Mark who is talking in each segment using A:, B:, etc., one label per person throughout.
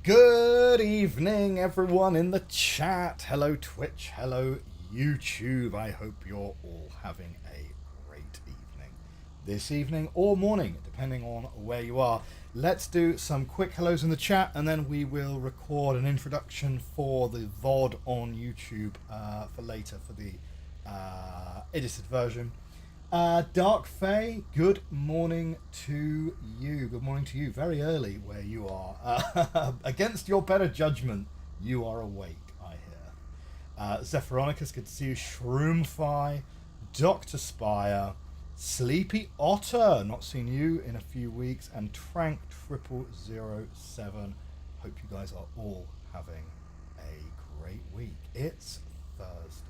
A: Good evening, everyone in the chat. Hello, Twitch. Hello, YouTube. I hope you're all having a great evening. This evening or morning, depending on where you are. Let's do some quick hellos in the chat, and then we will record an introduction for the VOD on YouTube for later, for the edited version. Dark Fae, good morning to you. Good morning to you. Very early where you are. Against your better judgment, you are awake, I hear. Zephyronicus, good to see you. Shroomfi, Dr. Spire, Sleepy Otter, not seen you in a few weeks, and Trank 0007. Hope you guys are all having a great week. It's Thursday.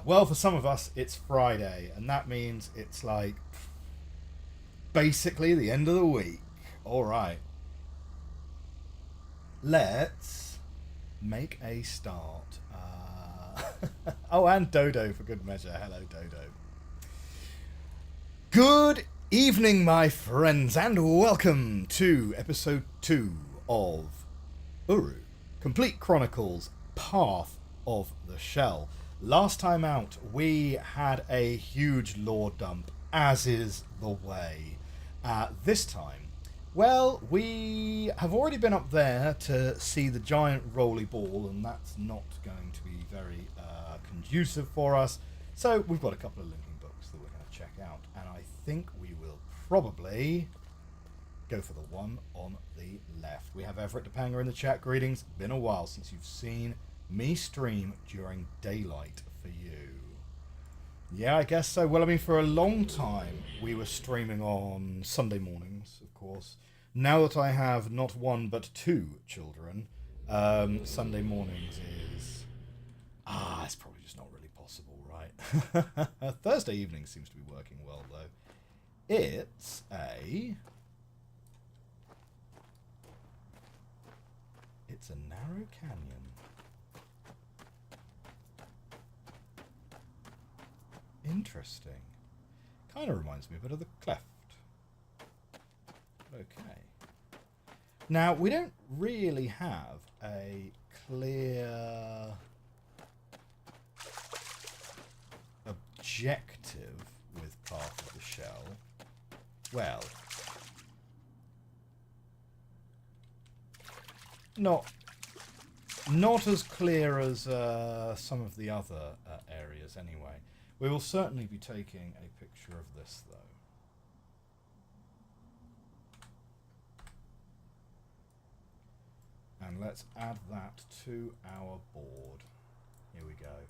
A: Well, for some of us, it's Friday, and that means it's like basically the end of the week. All right. Let's make a start. Oh, and Dodo for good measure. Hello, Dodo. Good evening, my friends, and welcome to episode 2 of Uru Complete Chronicles Path of the Shell. Last time out, we had a huge lore dump, as is the way. This time, well, we have already been up there to see the giant roly ball, and that's not going to be very conducive for us. So we've got a couple of linking books that we're going to check out, and I think we will probably go for the one on the left. We have Everett Topanga in the chat. Greetings. Been a while since you've seen me stream during daylight for you. Yeah, I guess so. Well, I mean, for a long time we were streaming on Sunday mornings, of course. Now that I have not one but two children, Sunday mornings is it's probably just not really possible, right? Thursday evening seems to be working well, though. It's a narrow canyon. Interesting. Kind of reminds me a bit of the Cleft. Okay. Now, we don't really have a clear objective with Path of the Shell. Well, not as clear as some of the other areas anyway. We will certainly be taking a picture of this, though. And let's add that to our board. Here we go.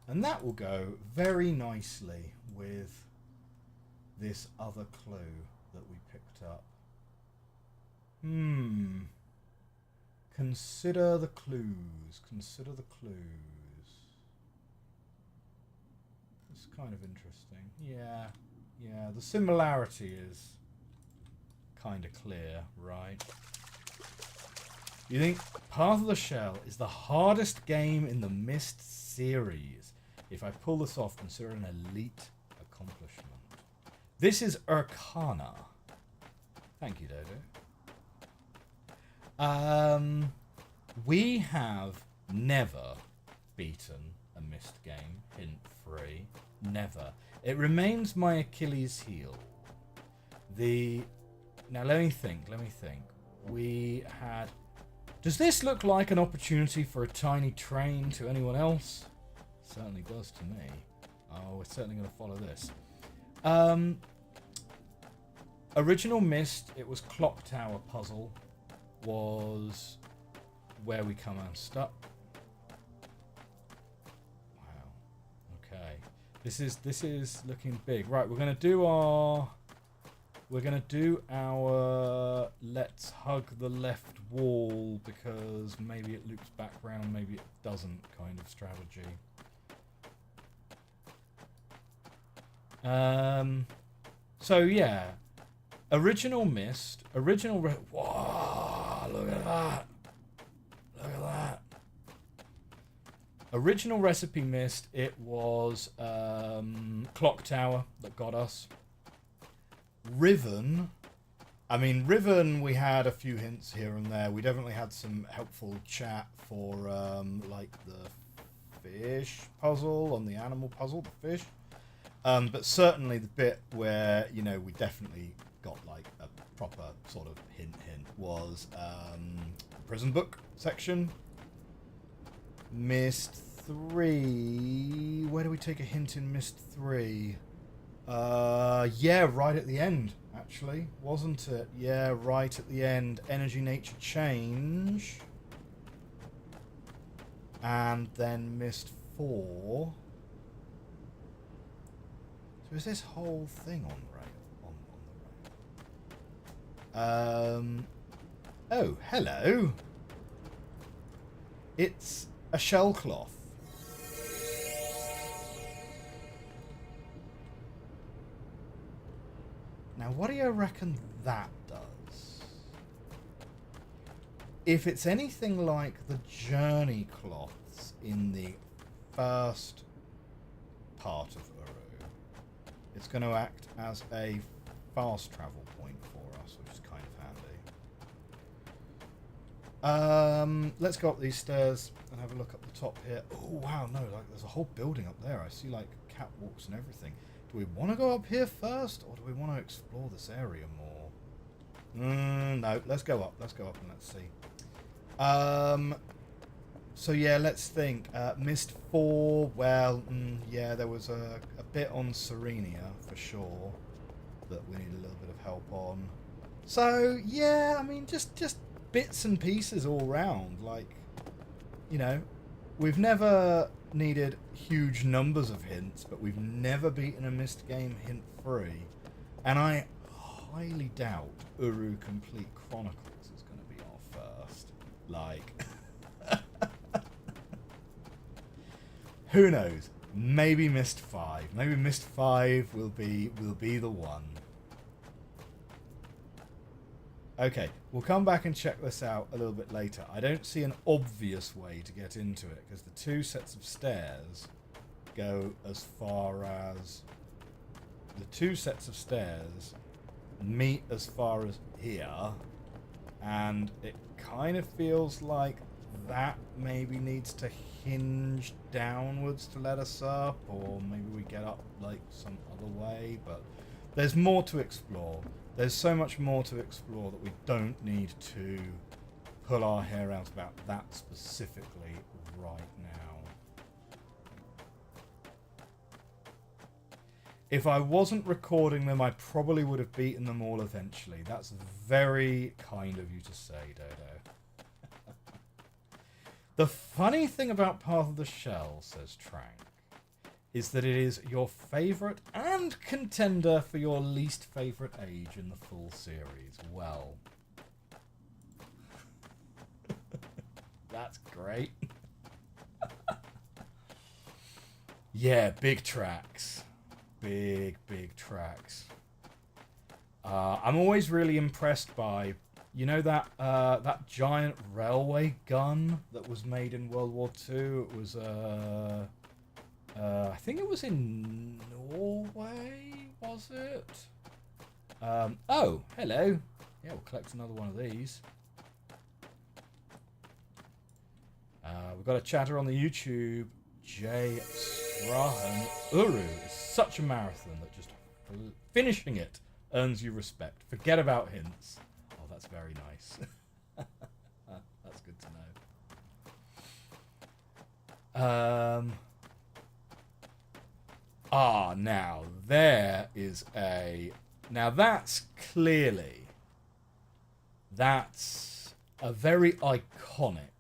A: And that will go very nicely with this other clue that we picked up. Consider the clues. Consider the clues. It's kind of interesting. Yeah, the similarity is kind of clear, right? You think Path of the Shell is the hardest game in the Myst series. If I pull this off, consider an elite accomplishment. This is Urkana. Thank you, Dodo. We have never beaten a Myst game, hint free. Never. It remains my Achilles heel. Now let me think. We had... Does this look like an opportunity for a tiny train to anyone else? Certainly does to me. Oh, we're certainly going to follow this. Original Myst, it was Clock Tower Puzzle, was where we come unstuck. Wow. Okay. This is looking big. Right, we're gonna do our let's hug the left wall because maybe it loops back round, maybe it doesn't kind of strategy. So yeah. Original Myst, whoa, look at that. Look at that. Original Recipe Myst, it was Clock Tower that got us. Riven I mean, Riven, we had a few hints here and there. We definitely had some helpful chat for, like, the fish puzzle on the animal puzzle, the fish. But certainly the bit where, you know, we definitely got, like, a proper sort of hint was the prison book section. Myst 3... Where do we take a hint in Myst 3? Yeah, right at the end, actually, wasn't it? Yeah, right at the end. Energy, nature, change. And then Myst 4. So is this whole thing on the rail? Oh, hello. It's a shell cloth. Now, what do you reckon that does? If it's anything like the journey cloths in the first part of Uru, it's going to act as a fast travel point for us, which is kind of handy. Let's go up these stairs and have a look up the top here. Oh, wow, no, like there's a whole building up there. I see, like, catwalks and everything. Do we want to go up here first, or do we want to explore this area more? No, let's go up. Let's go up and let's see. So yeah, let's think. Myst 4, well, yeah, there was a bit on Serenia, for sure, that we need a little bit of help on. So, yeah, I mean, just bits and pieces all round. Like, you know, we've never needed huge numbers of hints, but we've never beaten a Myst game hint-free. And I highly doubt Uru Complete Chronicles is going to be our first. Like, who knows? Maybe Myst 5. Maybe Myst 5 will be the one. Okay, we'll come back and check this out a little bit later. I don't see an obvious way to get into it, because the two sets of stairs go as far as... The two sets of stairs meet as far as here, and it kind of feels like that maybe needs to hinge downwards to let us up, or maybe we get up like some other way, but there's more to explore. There's so much more to explore that we don't need to pull our hair out about that specifically right now. If I wasn't recording them, I probably would have beaten them all eventually. That's very kind of you to say, Dodo. The funny thing about Path of the Shell, says Trank, is that it is your favourite and contender for your least favourite age in the full series. Well, that's great. Yeah, big tracks. Big tracks. I'm always really impressed by, you know, that giant railway gun that was made in World War II? It was, I think it was in Norway, was it? Oh, hello. Yeah, we'll collect another one of these. We've got a chatter on the YouTube. Jay Strahan. Uru is such a marathon that just finishing it earns you respect. Forget about hints. Oh, that's very nice. That's good to know. Now there is a... Now that's clearly... That's a very iconic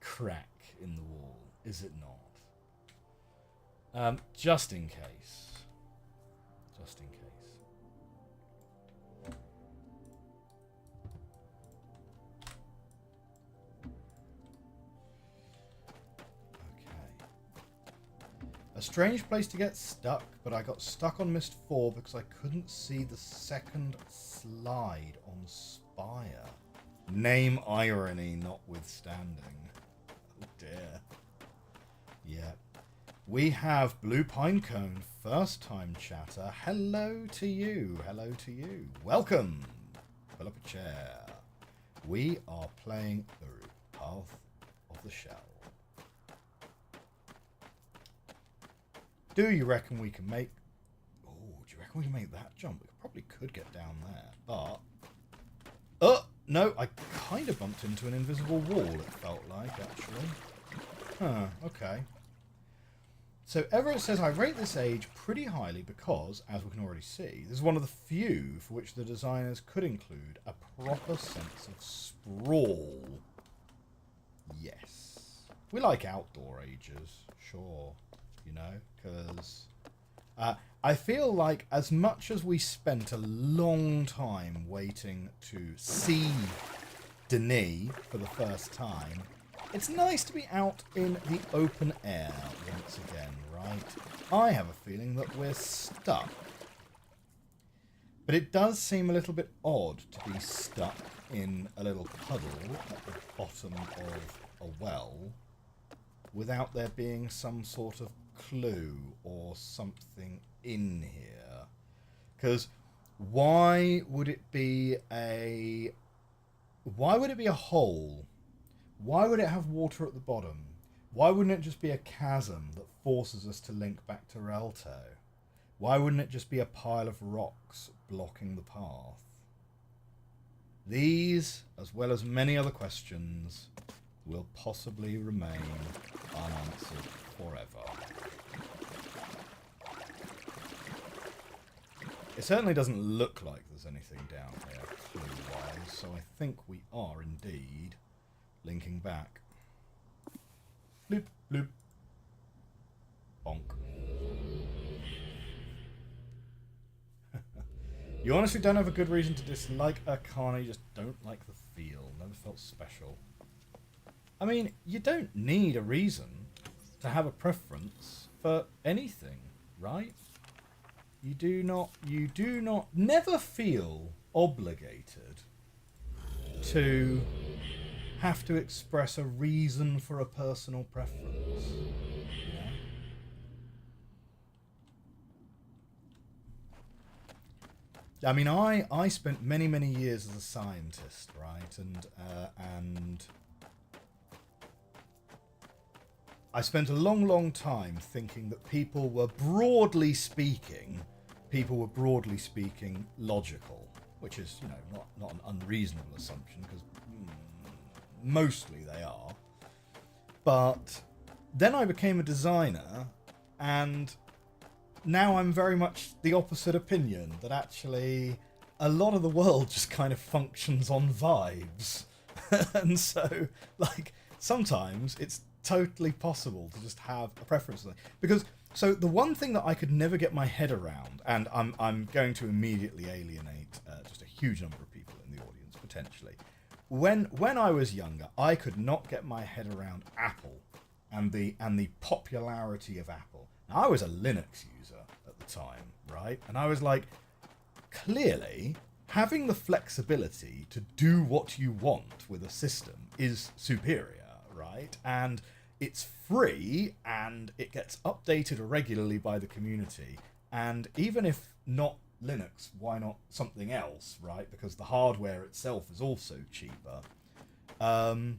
A: crack in the wall, is it not? Just in case. Just in case. Okay. A strange place to get stuck, but I got stuck on Myst 4 because I couldn't see the second slide on Spire. Name irony notwithstanding. Oh dear. Yeah. We have Blue Pinecone, first time chatter. Hello to you. Hello to you. Welcome. Pull up a chair. We are playing Uru, Path of the Shell. Do you reckon we can make... Oh, do you reckon we can make that jump? We probably could get down there, but... Oh, no, I kind of bumped into an invisible wall, it felt like, actually. Huh, okay. So Everett says, I rate this age pretty highly because, as we can already see, this is one of the few for which the designers could include a proper sense of sprawl. Yes. We like outdoor ages, sure, you know, because I feel like as much as we spent a long time waiting to see Denis for the first time, it's nice to be out in the open air once again, right? I have a feeling that we're stuck. But it does seem a little bit odd to be stuck in a little puddle at the bottom of a well without there being some sort of clue or something in here. Because why would it be a hole? Why would it have water at the bottom? Why wouldn't it just be a chasm that forces us to link back to Relto? Why wouldn't it just be a pile of rocks blocking the path? These, as well as many other questions, will possibly remain unanswered forever. It certainly doesn't look like there's anything down here, clue-wise, so I think we are indeed linking back. Bloop, bloop. Bonk. You honestly don't have a good reason to dislike Arcana, you just don't like the feel. Never felt special. I mean, you don't need a reason to have a preference for anything, right? You do not, never feel obligated to have to express a reason for a personal preference. I mean, I spent many years as a scientist, right? And I spent a long time thinking that people were broadly speaking logical, which is, you know, not an unreasonable assumption because mostly they are. But then I became a designer, and now I'm very much the opposite opinion, that actually a lot of the world just kind of functions on vibes. And so, like, sometimes it's totally possible to just have a preference. Because, so the one thing that I could never get my head around, and I'm going to immediately alienate just a huge number of people in the audience, potentially. When I was younger, I could not get my head around Apple and the popularity of Apple. Now, I was a Linux user at the time, right? And I was like, clearly, having the flexibility to do what you want with a system is superior, right? And it's free, and it gets updated regularly by the community. And even if not Linux, why not something else, right? Because the hardware itself is also cheaper. And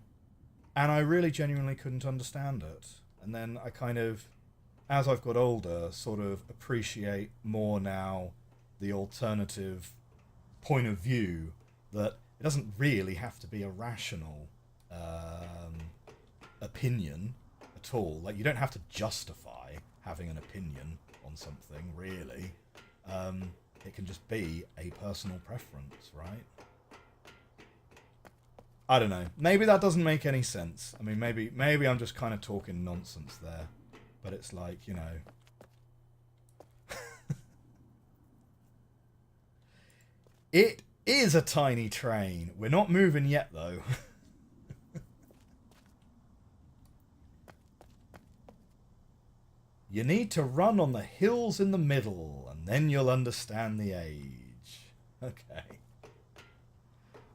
A: I really genuinely couldn't understand it. And then I kind of, as I've got older, sort of appreciate more now the alternative point of view that it doesn't really have to be a rational opinion at all. Like, you don't have to justify having an opinion on something, really. It can just be a personal preference, right? I don't know. Maybe that doesn't make any sense. I mean, maybe I'm just kind of talking nonsense there. But it's like, you know... It is a tiny train. We're not moving yet, though. You need to run on the hills in the middle, and then you'll understand the age. Okay.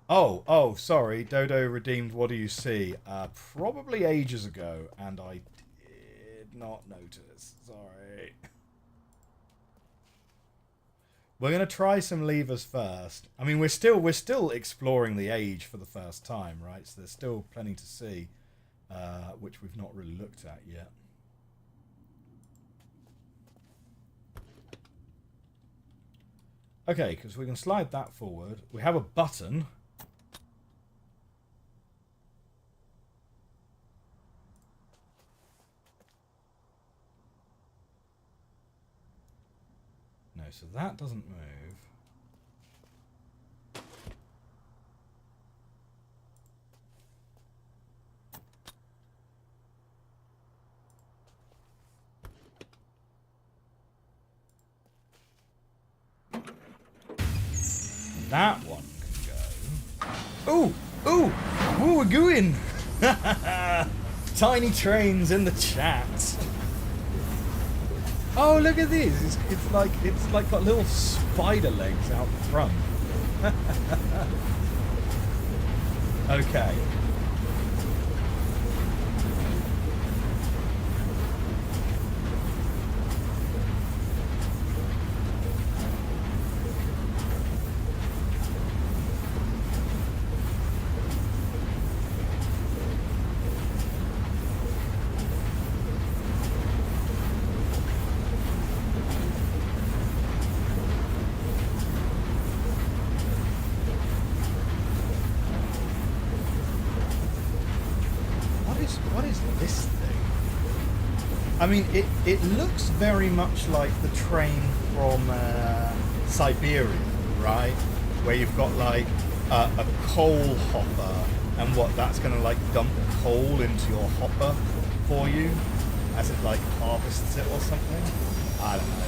A: Oh, sorry. Dodo redeemed What Do You See? Probably ages ago, and I did not notice. Sorry. We're gonna try some levers first. I mean, we're still exploring the age for the first time, right? So there's still plenty to see, which we've not really looked at yet. Okay, because we can slide that forward. We have a button. No, so that doesn't move. That one can go. Ooh! Ooh! Ooh, we're going! Tiny trains in the chat. Oh, look at this! It's like got little spider legs out the front. Okay. What is this thing? I mean, it looks very much like the train from Siberia, right? Where you've got like a coal hopper, and that's going to like dump coal into your hopper for you as it like harvests it or something. I don't know.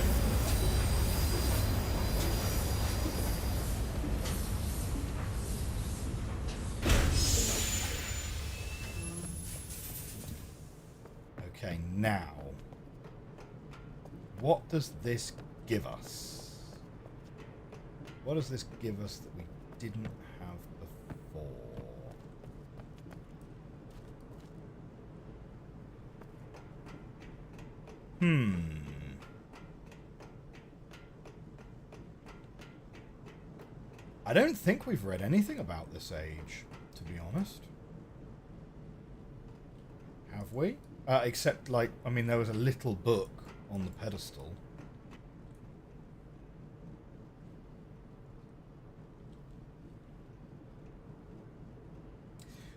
A: Okay, now, what does this give us? What does this give us that we didn't have before? I don't think we've read anything about this age, to be honest. Have we? Except, like, I mean, there was a little book on the pedestal.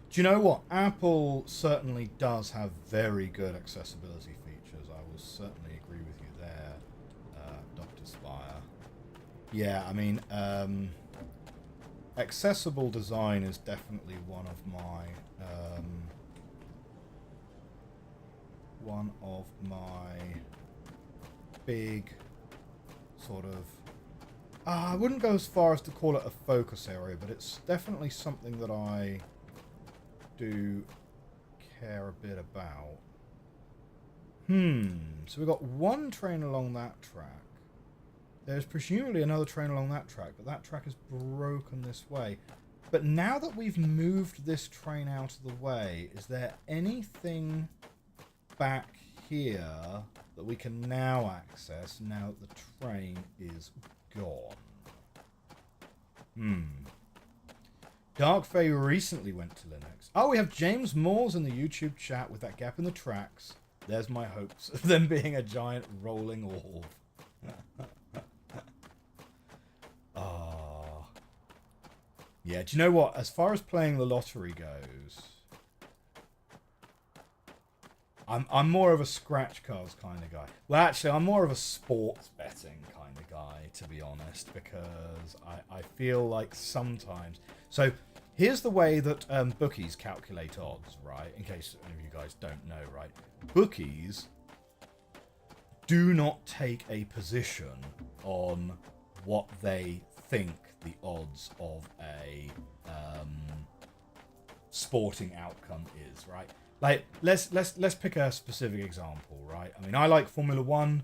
A: Do you know what? Apple certainly does have very good accessibility features. I will certainly agree with you there, Dr. Spire. Yeah, I mean, accessible design is definitely one of my big sort of I wouldn't go as far as to call it a focus area, but it's definitely something that I do care a bit about. So we've got one train along that track. There's presumably another train along that track, but that track is broken this way. But now that we've moved this train out of the way, is there anything back here that we can now access now that the train is gone? Dark Fae recently went to Linux. Oh, we have James Moores in the YouTube chat with that gap in the tracks. There's my hopes of them being a giant rolling orb. Yeah, do you know what? As far as playing the lottery goes, I'm more of a scratch cards kind of guy. Well, actually, I'm more of a sports betting kind of guy, to be honest, because I feel like sometimes... So, here's the way that bookies calculate odds, right? In case any of you guys don't know, right? Bookies do not take a position on what they think the odds of a sporting outcome is, right? Like, let's pick a specific example, right? I mean, I like Formula One.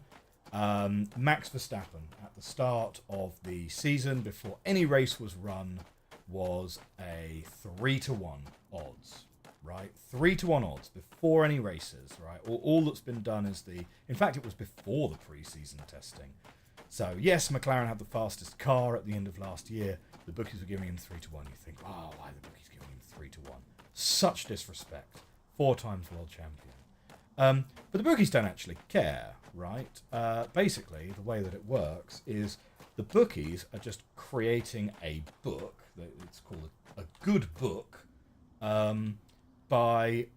A: Max Verstappen at the start of the season, before any race was run, was a 3-1 odds, right? 3-1 odds before any races, right? All that's been done is in fact, it was before the pre-season testing. So, yes, McLaren had the fastest car at the end of last year. The bookies were giving him 3-1. You think, oh, why are the bookies giving him 3-1? Such disrespect. 4 times world champion. But the bookies don't actually care, right? Basically, the way that it works is the bookies are just creating a book. It's called a good book by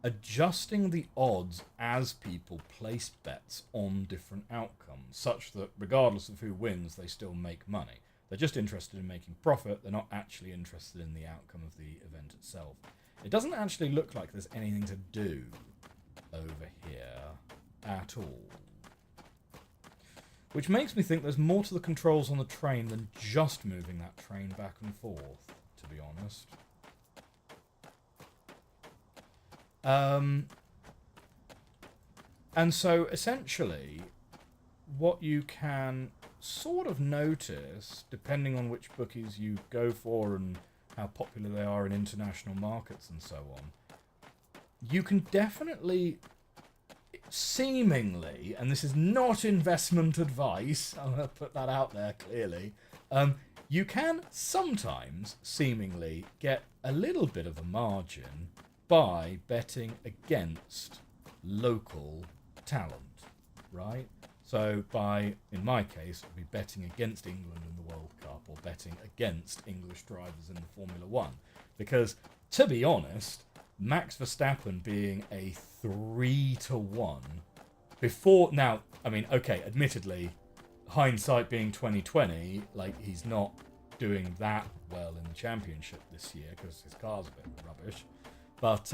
A: adjusting the odds as people place bets on different outcomes, such that regardless of who wins, they still make money. They're just interested in making profit. They're not actually interested in the outcome of the event itself. It doesn't actually look like there's anything to do over here at all. Which makes me think there's more to the controls on the train than just moving that train back and forth, to be honest. And so, essentially, what you can sort of notice, depending on which bookies you go for and how popular they are in international markets and so on, you can definitely, seemingly, and this is not investment advice, I'm going to put that out there clearly, you can sometimes seemingly get a little bit of a margin by betting against local talent, right? So by, in my case, I'll be betting against England in the World Cup or betting against English drivers in the Formula One. Because, to be honest, Max Verstappen being a 3-1 before... Now, I mean, okay, admittedly, hindsight being 2020, like, he's not doing that well in the championship this year because his car's a bit rubbish. But,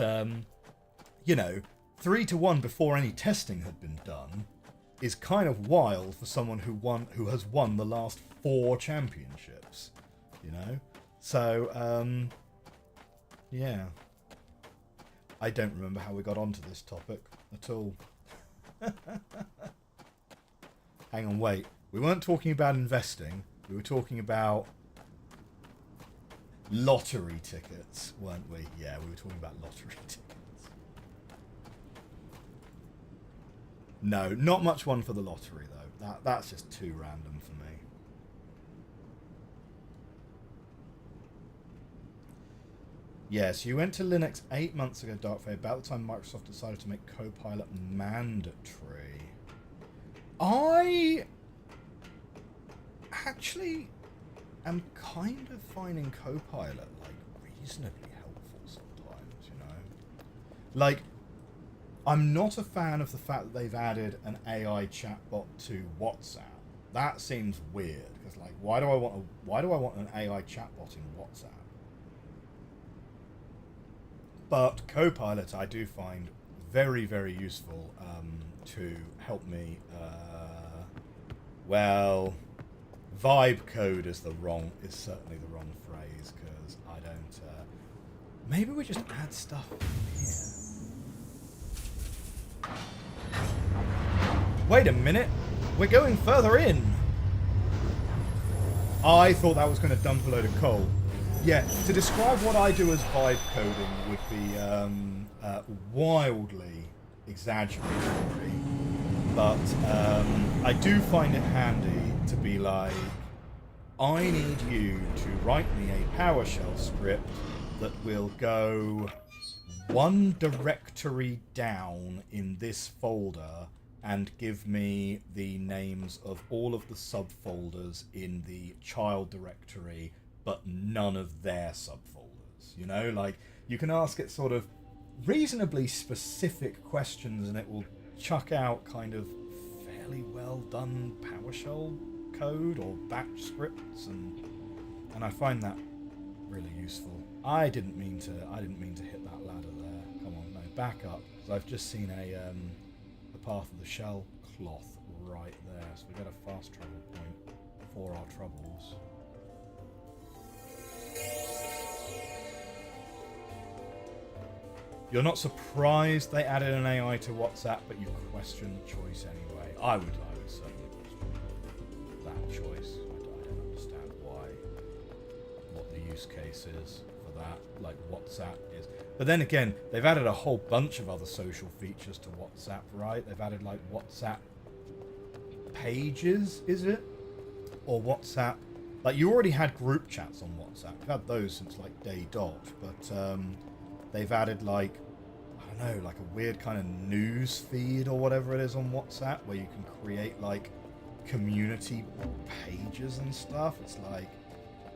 A: you know, 3-1 before any testing had been done is kind of wild for someone who has won the last 4 championships, you know? So, yeah. I don't remember how we got onto this topic at all. Hang on, wait. We weren't talking about investing. We were talking about lottery tickets, weren't we? Yeah, we were talking about lottery tickets. No, not much one for the lottery, though. That's just too random for me. Yes, you went to Linux 8 months ago, Darkfade, about the time Microsoft decided to make Copilot mandatory. I actually am kind of finding Copilot, like, reasonably helpful sometimes, you know? Like, I'm not a fan of the fact that they've added an AI chatbot to WhatsApp. That seems weird, because, like, why do I want an AI chatbot in WhatsApp? But Copilot I do find very, very useful to help me, well, vibe code is certainly the wrong phrase, because I don't, maybe we just add stuff here. Wait a minute, we're going further in. I thought that was going to dump a load of coal. Yeah, to describe what I do as vibe coding would be wildly exaggeratory, but I do find it handy to be like, I need you to write me a PowerShell script that will go one directory down in this folder and give me the names of all of the subfolders in the child directory, but none of their subfolders. You know, like, you can ask it sort of reasonably specific questions and it will chuck out kind of fairly well done PowerShell code or batch scripts, and I find that really useful. I didn't mean to hit that ladder there. Come on, no, back up, because I've just seen a path of the shell cloth right there, so we got a fast travel point for our troubles. You're not surprised they added an AI to WhatsApp, but you question the choice anyway. I would certainly question that choice. I don't understand what the use case is for that. Like, WhatsApp is... But then again, they've added a whole bunch of other social features to WhatsApp, right? They've added, like, WhatsApp pages, is it? or WhatsApp. Like, you already had group chats on WhatsApp. You've had those since, like, day dot. But they've added, like, I don't know, like a weird kind of news feed or whatever it is on WhatsApp where you can create, like, community pages and stuff. It's like,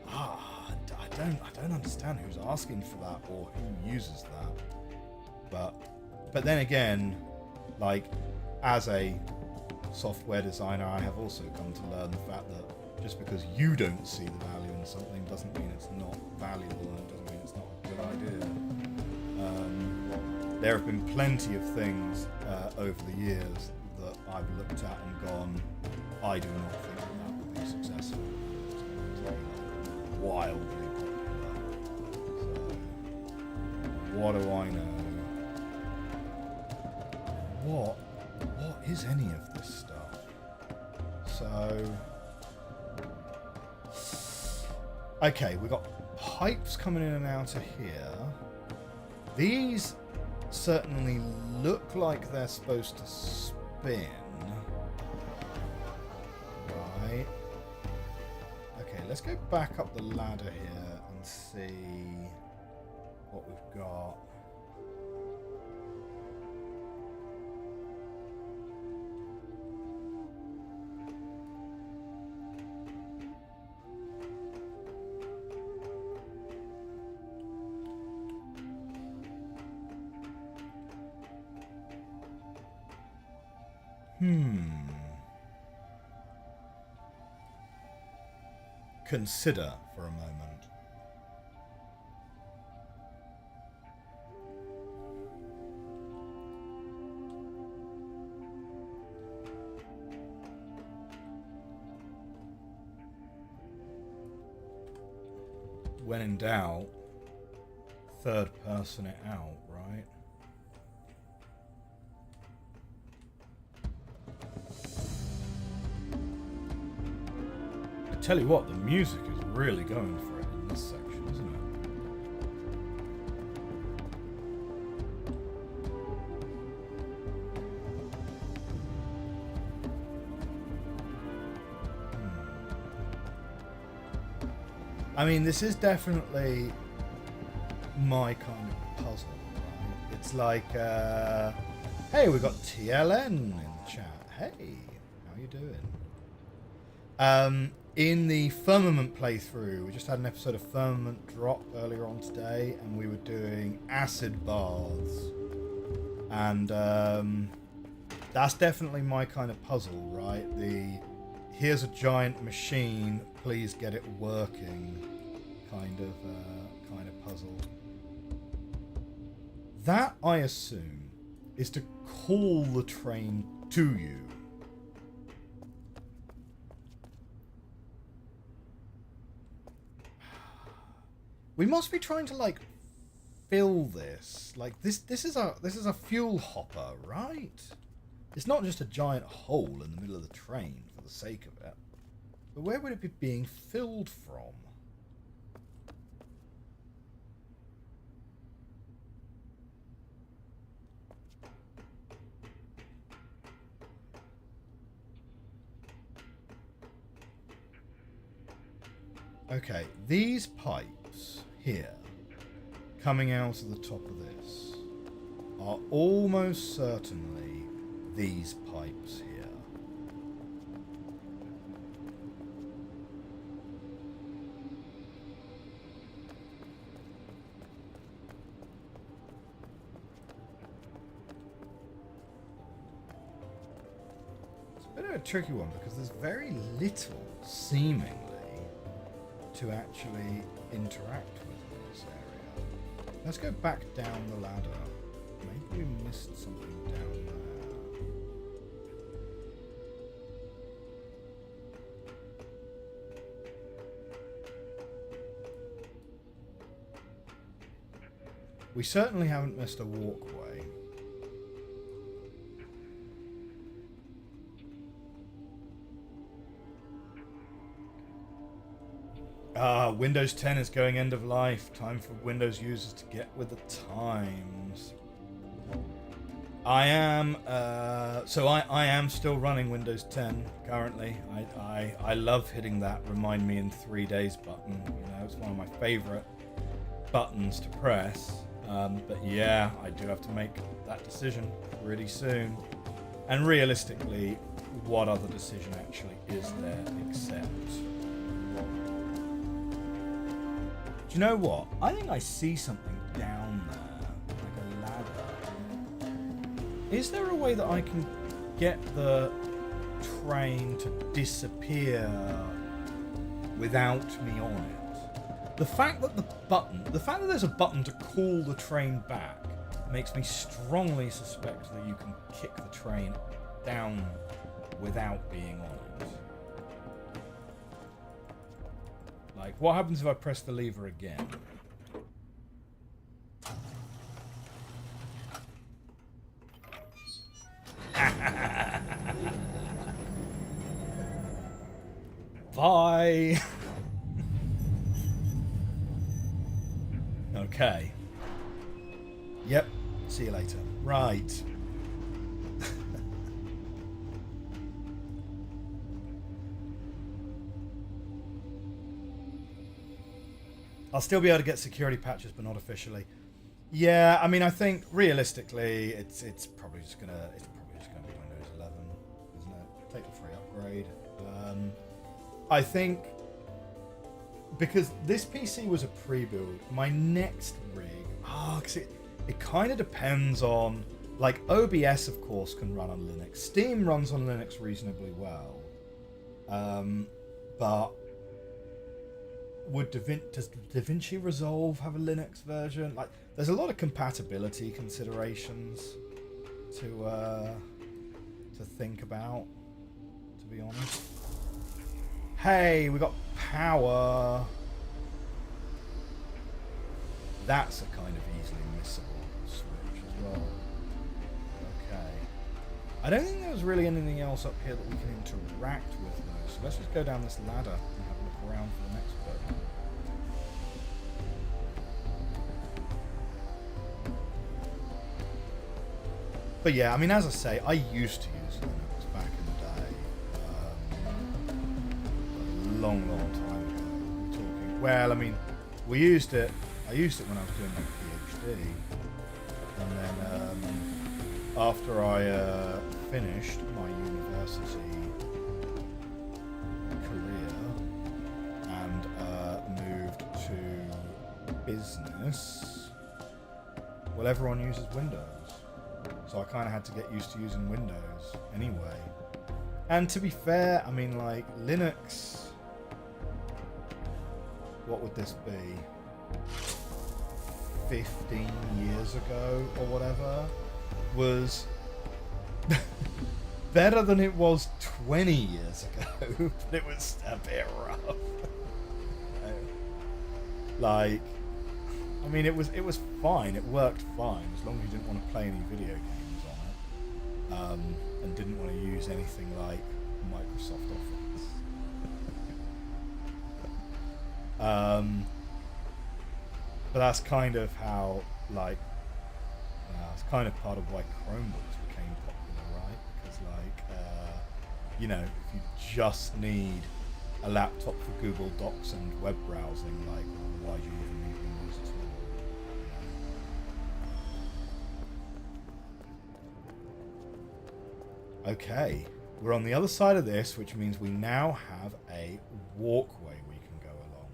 A: I don't understand who's asking for that or who uses that. But then again, like, as a software designer, I have also come to learn the fact that just because you don't see the value in something doesn't mean it's not valuable, and it doesn't mean it's not a good idea. There have been plenty of things over the years that I've looked at and gone, I do not think that will be successful. It's going to be like wildly popular. So, what do I know? What is any of this stuff? So, okay, we've got pipes coming in and out of here. These certainly look like they're supposed to spin. Right. Okay, let's go back up the ladder here and see what we've got. Consider for a moment. When in doubt, third person it out, right? Tell you what, the music is really going for it in this section, isn't it? I mean, this is definitely my kind of puzzle, right? It's like, hey, we got TLN in the chat. Hey, how you doing? In the Firmament playthrough, we just had an episode of Firmament drop earlier on today, and we were doing acid baths. And that's definitely my kind of puzzle, right? Here's a giant machine, please get it working kind of puzzle. That, I assume, is to call the train to you. We must be trying to, like, fill this. Like, this is a fuel hopper, right? It's not just a giant hole in the middle of the train for the sake of it. But where would it be being filled from? Okay, these pipes here, coming out of the top of this, are almost certainly these pipes here. It's a bit of a tricky one because there's very little, seemingly, to actually interact with in this area. Let's go back down the ladder. Maybe we missed something down there. We certainly haven't missed a walkway. Windows 10 is going end of life. Time for Windows users to get with the times. I am. I am still running Windows 10 currently. I love hitting that remind me in 3 days button. You know, it's one of my favorite buttons to press. But yeah, I do have to make that decision really soon. And realistically, what other decision actually is there except? Do you know what? I think I see something down there, like a ladder. Is there a way that I can get the train to disappear without me on it? The fact that there's a button to call the train back makes me strongly suspect that you can kick the train down without being on it. Like, what happens if I press the lever again? Bye. Okay. Yep. See you later. Right. I'll still be able to get security patches, but not officially. Yeah, I mean, I think realistically, it's probably just gonna be Windows 11, isn't it? Take the free upgrade. I think because this PC was a pre-build, my next rig. Because it kind of depends on, like, OBS of course can run on Linux. Steam runs on Linux reasonably well, but does DaVinci Resolve have a Linux version? Like, there's a lot of compatibility considerations to think about, to be honest. Hey, we got power. That's a kind of easily missable switch as well. Okay. I don't think there's really anything else up here that we can interact with though, so let's just go down this ladder and have a look around for the next bit. But yeah, I mean, as I say, I used to use Linux back in the day. A long time ago. We're talking. Well, I mean, I used it when I was doing my PhD. And then after I finished my university career and moved to business, well, everyone uses Windows. So I kind of had to get used to using Windows anyway. And to be fair, I mean, like, Linux, what would this be? 15 years ago or whatever, was better than it was 20 years ago, but it was a bit rough. Like, I mean, it was fine, it worked fine, as long as you didn't want to play any video games on it, and didn't want to use anything like Microsoft Office. But that's kind of how, like, it's kind of part of why Chromebooks became popular, right? Because, like, you know, if you just need a laptop for Google Docs and web browsing, like, why do you even need Windows at all? Okay, we're on the other side of this, which means we now have a walkway we can go along.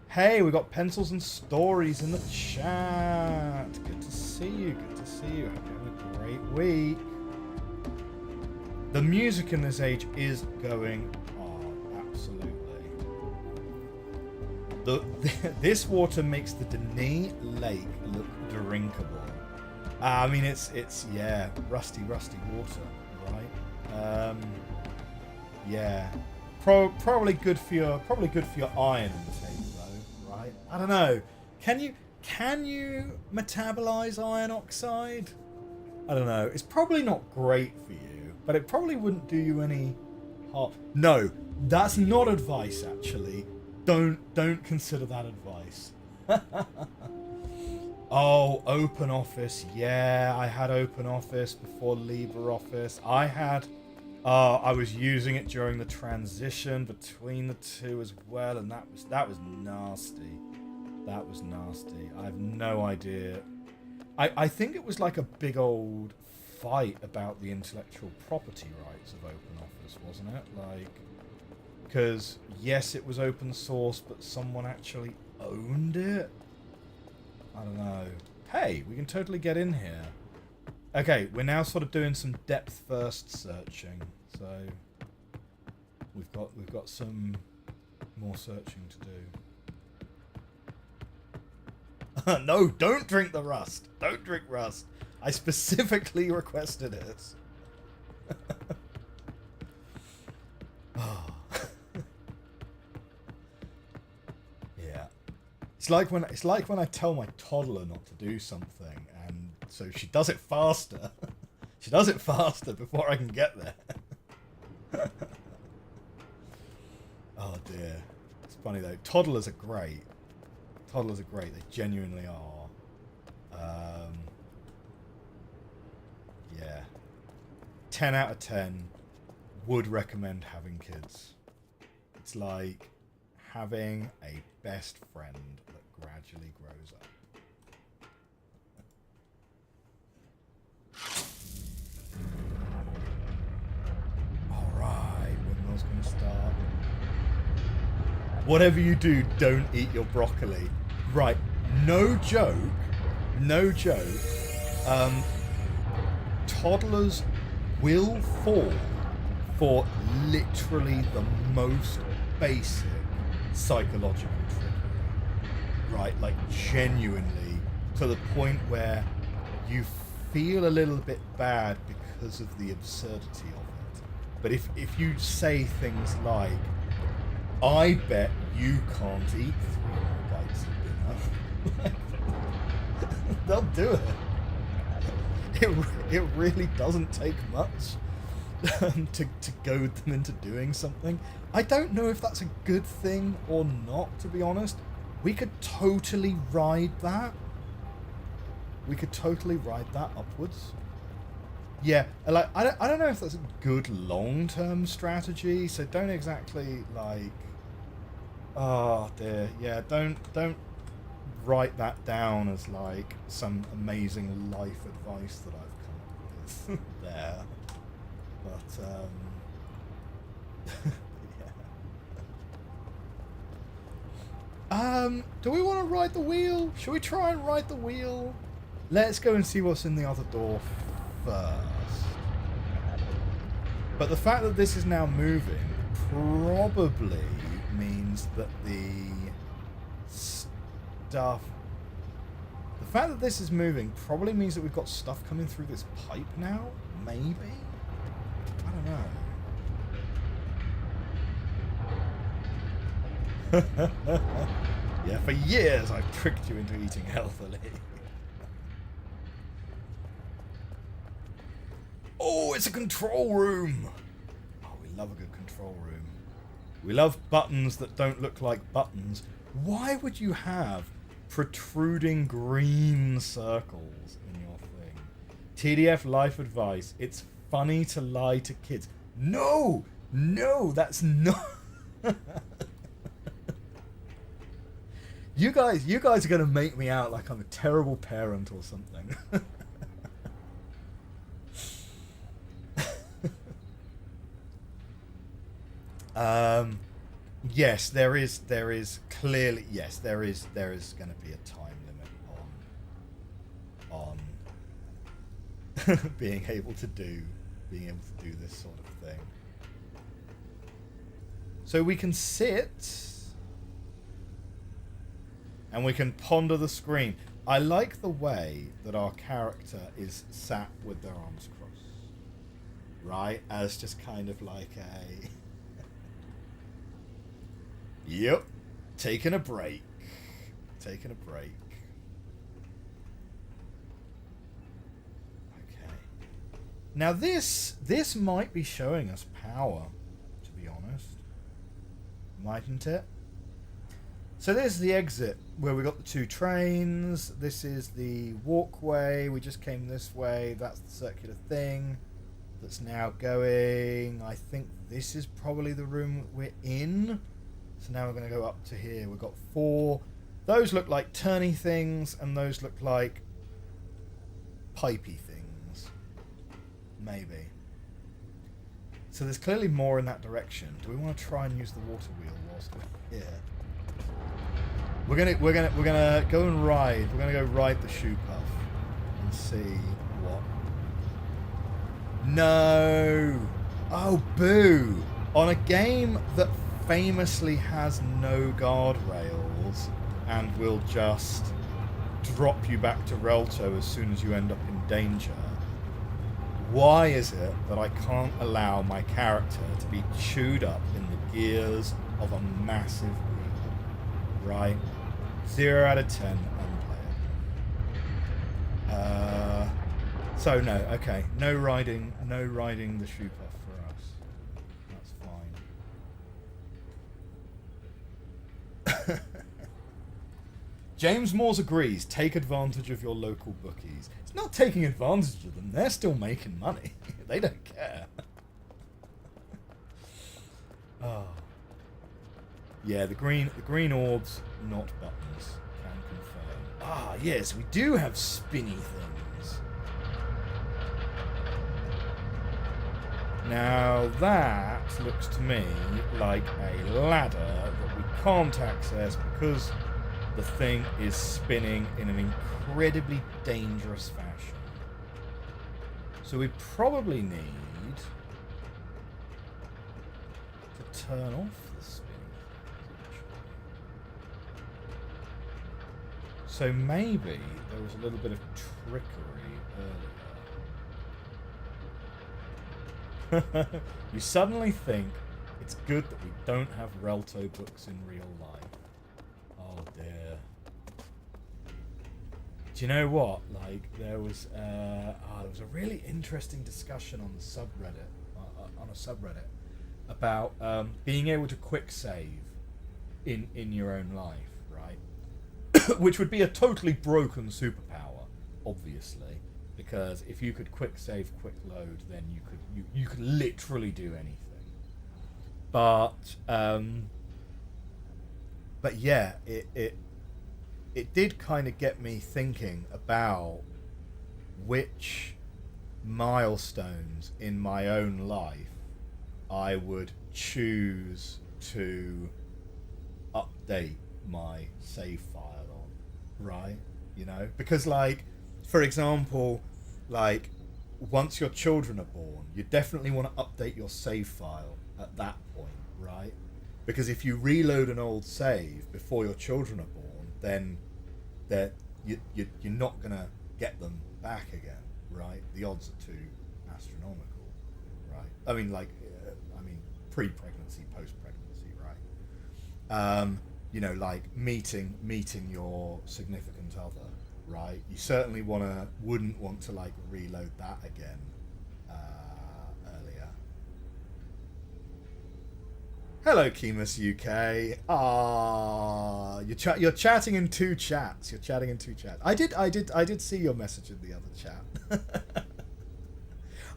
A: Hey, we got pencils and stories in the chat. Good to see you. Good to see you. Hope you're having a great week. The music in this age is going on, absolutely. This water makes the Denis Lake look drinkable. I mean, it's yeah, rusty water, right? Yeah, probably good for your iron intake though, right? I don't know. Can you metabolize iron oxide? I don't know. It's probably not great for you, but it probably wouldn't do you any harm. No, that's not advice. Actually, don't consider that advice. Oh, OpenOffice. Yeah, I had OpenOffice before LibreOffice. I was using it during the transition between the two as well, and that was nasty. That was nasty. I have no idea. I think it was like a big old fight about the intellectual property rights of OpenOffice, wasn't it? Like, because yes, it was open source, but someone actually owned it. I don't know. Hey, we can totally get in here. Okay, we're now sort of doing some depth first searching, so we've got some more searching to do. No, don't drink the rust. Don't drink rust. I specifically requested it. Oh. Yeah. It's like when I tell my toddler not to do something, and so she does it faster. She does it faster before I can get there. Oh dear. It's funny though. Toddlers are great. Toddlers are great. They genuinely are. Yeah. 10 out of 10 would recommend having kids. It's like having a best friend that gradually grows up. Alright, windmill's gonna start. Whatever you do, don't eat your broccoli. Right, no joke. No joke. Toddlers will fall for literally the most basic psychological trickery. Right, like genuinely to the point where you feel a little bit bad because of the absurdity of it. But if you say things like, I bet you can't eat 3 more bites of dinner, they'll do it. It really doesn't take much to goad them into doing something. I don't know if that's a good thing or not, to be honest. We could totally ride that. We could totally ride that upwards. Yeah, like I don't know if that's a good long-term strategy. So don't exactly like. Oh dear, yeah. Don't write that down as like some amazing life advice that I've come up with there. But yeah. Do we want to ride the wheel? Should we try and ride the wheel? Let's go and see what's in the other door first. But the fact that this is now moving probably means that the stuff... The fact that this is moving probably means that we've got stuff coming through this pipe now? Maybe? I don't know. Yeah, for years I've tricked you into eating healthily. Oh, it's a control room! Oh, we love a good control room. We love buttons that don't look like buttons. Why would you have protruding green circles in your thing? TDF life advice. It's funny to lie to kids. No! No, that's not... You guys are going to make me out like I'm a terrible parent or something. Yes, there is clearly, yes, there is going to be a time limit on being able to do this sort of thing. So we can sit and we can ponder the screen. I like the way that our character is sat with their arms crossed, right? As just kind of like a... Yep, taking a break. Taking a break. Okay. Now this might be showing us power, to be honest. Mightn't it? So there's the exit where we got the 2 trains. This is the walkway. We just came this way. That's the circular thing that's now going. I think this is probably the room we're in. So now we're going to go up to here. We've got 4. Those look like turny things, and those look like pipey things. Maybe. So there's clearly more in that direction. Do we want to try and use the water wheel whilst we're here? We're gonna go and ride. We're gonna go ride the shoe puff and see what. No! Oh, boo! On a game that famously has no guardrails and will just drop you back to Relto as soon as you end up in danger, why is it that I can't allow my character to be chewed up in the gears of a massive wheel? Right? 0 out of 10 unplayable. So no, okay. No riding the shoe puff for us. That's fine. James Moores agrees. Take advantage of your local bookies. It's not taking advantage of them. They're still making money. They don't care. Oh. Yeah, the green orbs, not buttons. Can confirm. Ah, yes, we do have spinny things. Now that looks to me like a ladder that we can't access because the thing is spinning in an incredibly dangerous fashion. So we probably need to turn off the spinning. So maybe there was a little bit of trickery earlier. You suddenly think it's good that we don't have Relto books in real life. Oh dear. Do you know what? Like there was a really interesting discussion on the subreddit, on a subreddit, about being able to quick save in your own life, right? Which would be a totally broken superpower, obviously, because if you could quick save, quick load, then you could literally do anything. But yeah, it did kind of get me thinking about which milestones in my own life I would choose to update my save file on, right? You know, because like, for example, like once your children are born, you definitely want to update your save file at that point, right? Because if you reload an old save before your children are born, then you're not gonna get them back again, right? The odds are too astronomical, right? I mean, like, pre-pregnancy, post-pregnancy, right? You know, like meeting your significant other, right? You certainly wouldn't want to like reload that again earlier. Hello, Kemus UK. Ah, you're chatting in 2 chats. You're chatting in 2 chats. I did see your message in the other chat.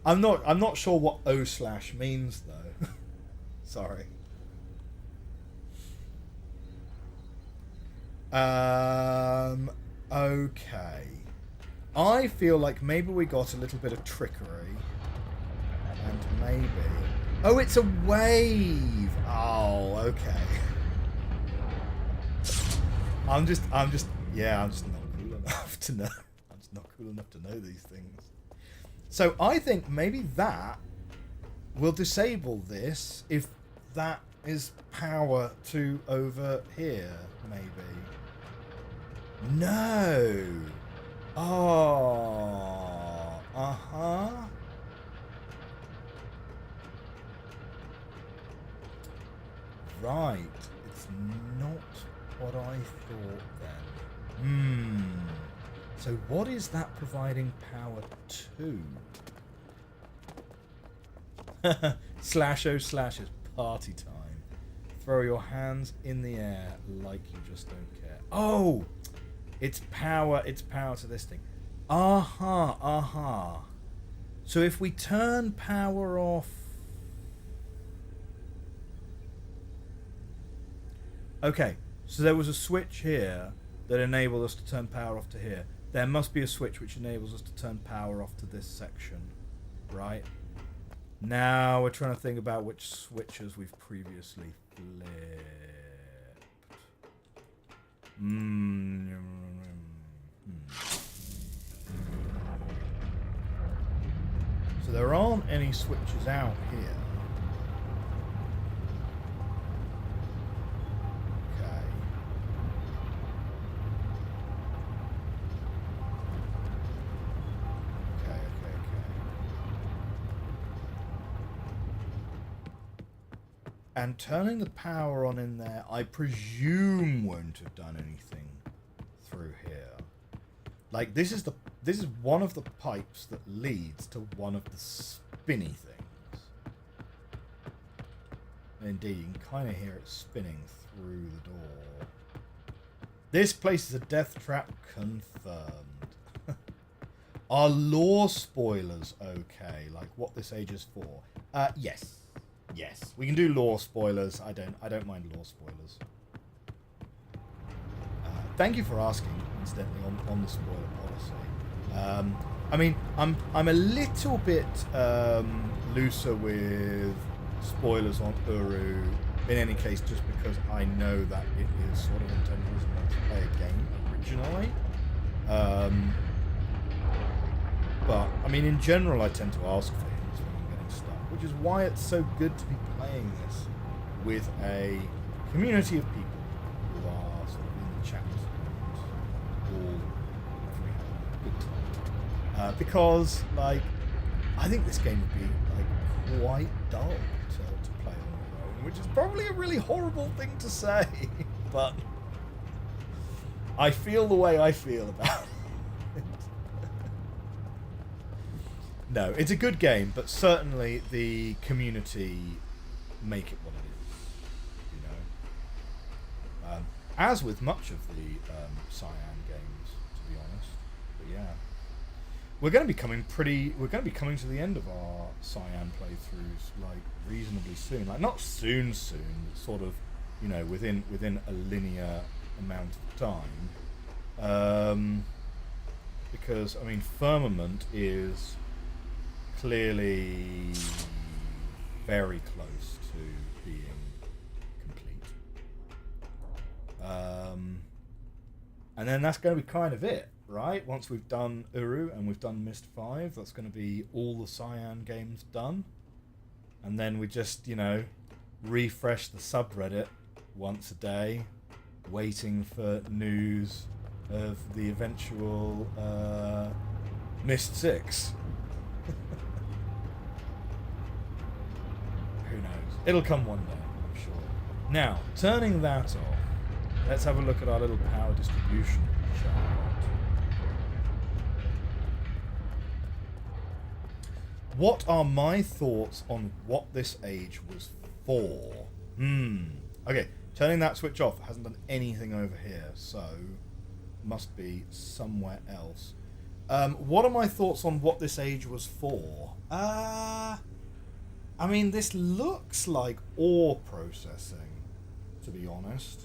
A: I'm not sure what O/ means though. Sorry. Okay. I feel like maybe we got a little bit of trickery, and maybe. Oh, it's a wave. Oh, okay. I'm just not cool enough to know. I'm just not cool enough to know these things. So I think maybe that will disable this if that is power to over here, maybe. No. Oh. Uh-huh. Right. It's not what I thought then. So what is that providing power to? /o/ is party time. Throw your hands in the air like you just don't care. Oh! It's power to this thing. Aha. So if we turn power off... Okay, so there was a switch here that enabled us to turn power off to here. There must be a switch which enables us to turn power off to this section, right? Now we're trying to think about which switches we've previously flipped. So there aren't any switches out here. And turning the power on in there, I presume won't have done anything through here. Like this is one of the pipes that leads to one of the spinny things. Indeed, you can kind of hear it spinning through the door. This place is a death trap confirmed. Are lore spoilers okay? Like what this age is for? Yes. Yes, we can do lore spoilers. I don't mind lore spoilers. Thank you for asking, incidentally, on the spoiler policy. I mean, I'm a little bit looser with spoilers on Uru. In any case, just because I know that it is sort of intended as a multiplayer game originally. But I mean, in general, I tend to ask for hints when I'm getting stuck, which is why it's so good to be playing this with a community of people who are sort of in the chat and all having a good time. Because, like, I think this game would be like quite dull to play on your own, which is probably a really horrible thing to say, but I feel the way I feel about it. No, it's a good game, but certainly the community make it what it is, you know. As with much of the Cyan games, to be honest. But yeah, we're going to be coming to the end of our Cyan playthroughs like reasonably soon. Like not soon, but sort of, you know, within a linear amount of time. Because I mean, Firmament is clearly very close to being complete. And then that's going to be kind of it, right? Once we've done Uru and we've done Myst 5, that's going to be all the Cyan games done. And then we just, you know, refresh the subreddit once a day, waiting for news of the eventual Myst 6. Who knows? It'll come one day, I'm sure. Now, turning that off, let's have a look at our little power distribution chart. What are my thoughts on what this age was for? Okay, turning that switch off hasn't done anything over here, so must be somewhere else. What are my thoughts on what this age was for? I mean, this looks like ore processing, to be honest.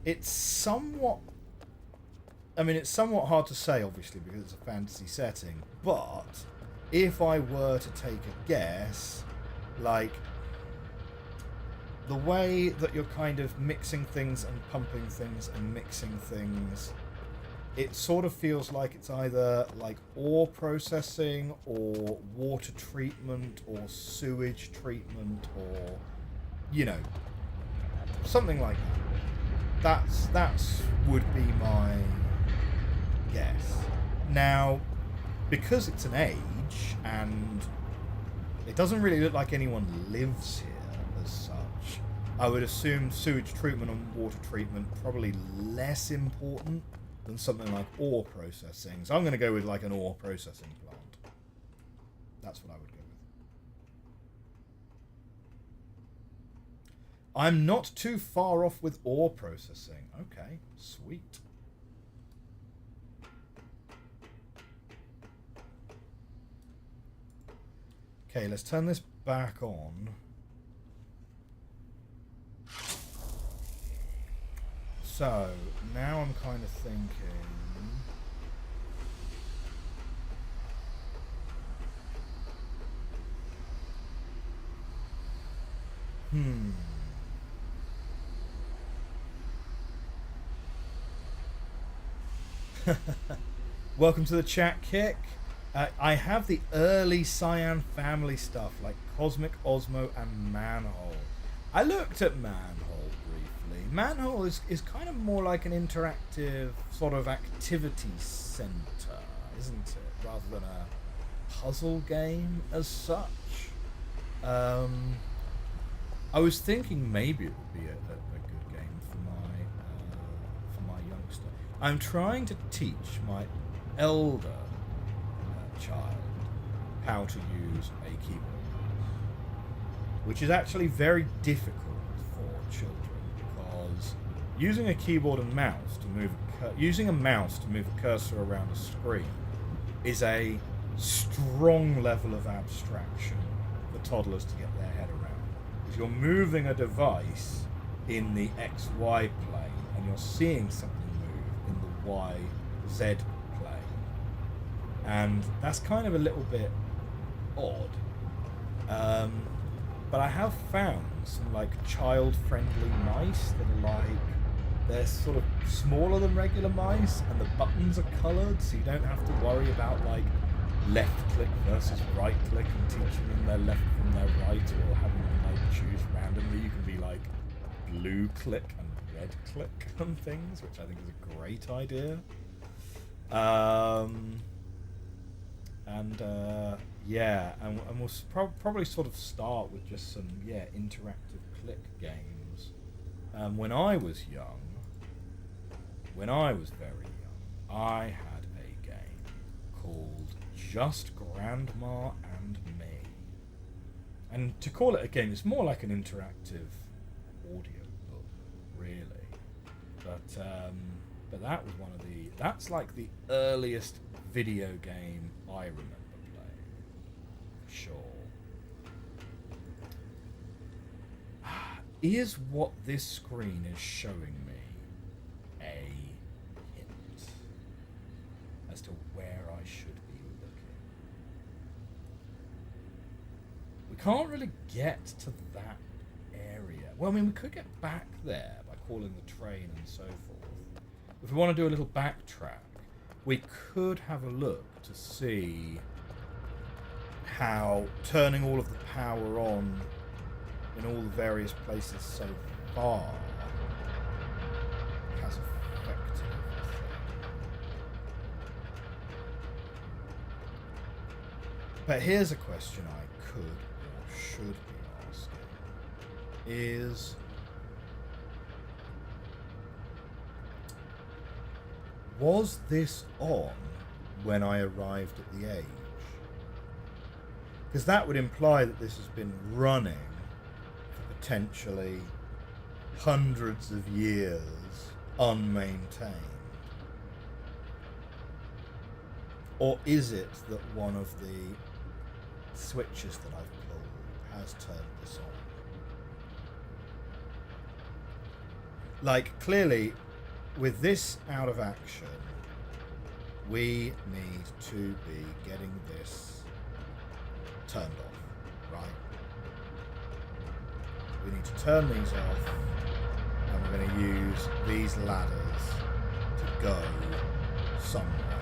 A: It's somewhat hard to say, obviously, because it's a fantasy setting, but if I were to take a guess, like, the way that you're kind of mixing things and pumping things and mixing things, it sort of feels like it's either like ore processing or water treatment or sewage treatment or, you know, something like that. That's would be my guess. Now, because it's an age and it doesn't really look like anyone lives here as such, I would assume sewage treatment and water treatment probably less important than something like ore processing. So I'm going to go with like an ore processing plant. That's what I would go I'm not too far off with ore processing. Okay, sweet. Okay, let's turn this back on. So, now I'm kind of thinking... Welcome to the chat, Kick. I have the early Cyan family stuff, like Cosmic Osmo and Manhole. I looked at Manhole briefly. Manhole is kind of more like an interactive sort of activity center, isn't it? Rather than a puzzle game as such. I was thinking maybe it would be a good game for my youngster. I'm trying to teach my elder child how to use a keyboard, which is actually very difficult for children because using a keyboard and mouse to move using a mouse to move a cursor around a screen is a strong level of abstraction for toddlers to get their head around. Because you're moving a device in the XY plane and you're seeing something move in the YZ plane, and that's kind of a little bit odd. But I have found some like child-friendly mice that are like, they're sort of smaller than regular mice, and the buttons are coloured, so you don't have to worry about like left click versus right click and teaching them their left from their right, or having them like choose randomly. You can be like blue click and red click on things, which I think is a great idea. Yeah, and we'll probably sort of start with just some interactive click games. When I was very young, I had a game called Just Grandma and Me. And to call it a game, it's more like an interactive audio book, really. But that was that's like the earliest video game I remember playing. Sure. Is what this screen is showing me a hint as to where I should be looking? We can't really get to that area. Well, I mean, we could get back there by calling the train and so forth. If we want to do a little backtrack, we could have a look to see how turning all of the power on in all the various places so far has affected everything. But here's a question I could or should be asking is, was this on when I arrived at the age? Because that would imply that this has been running for potentially hundreds of years unmaintained. Or is it that one of the switches that I've pulled has turned this on? Like, clearly, with this out of action, we need to be getting this turned off, right? We need to turn these off, and we're going to use these ladders to go somewhere.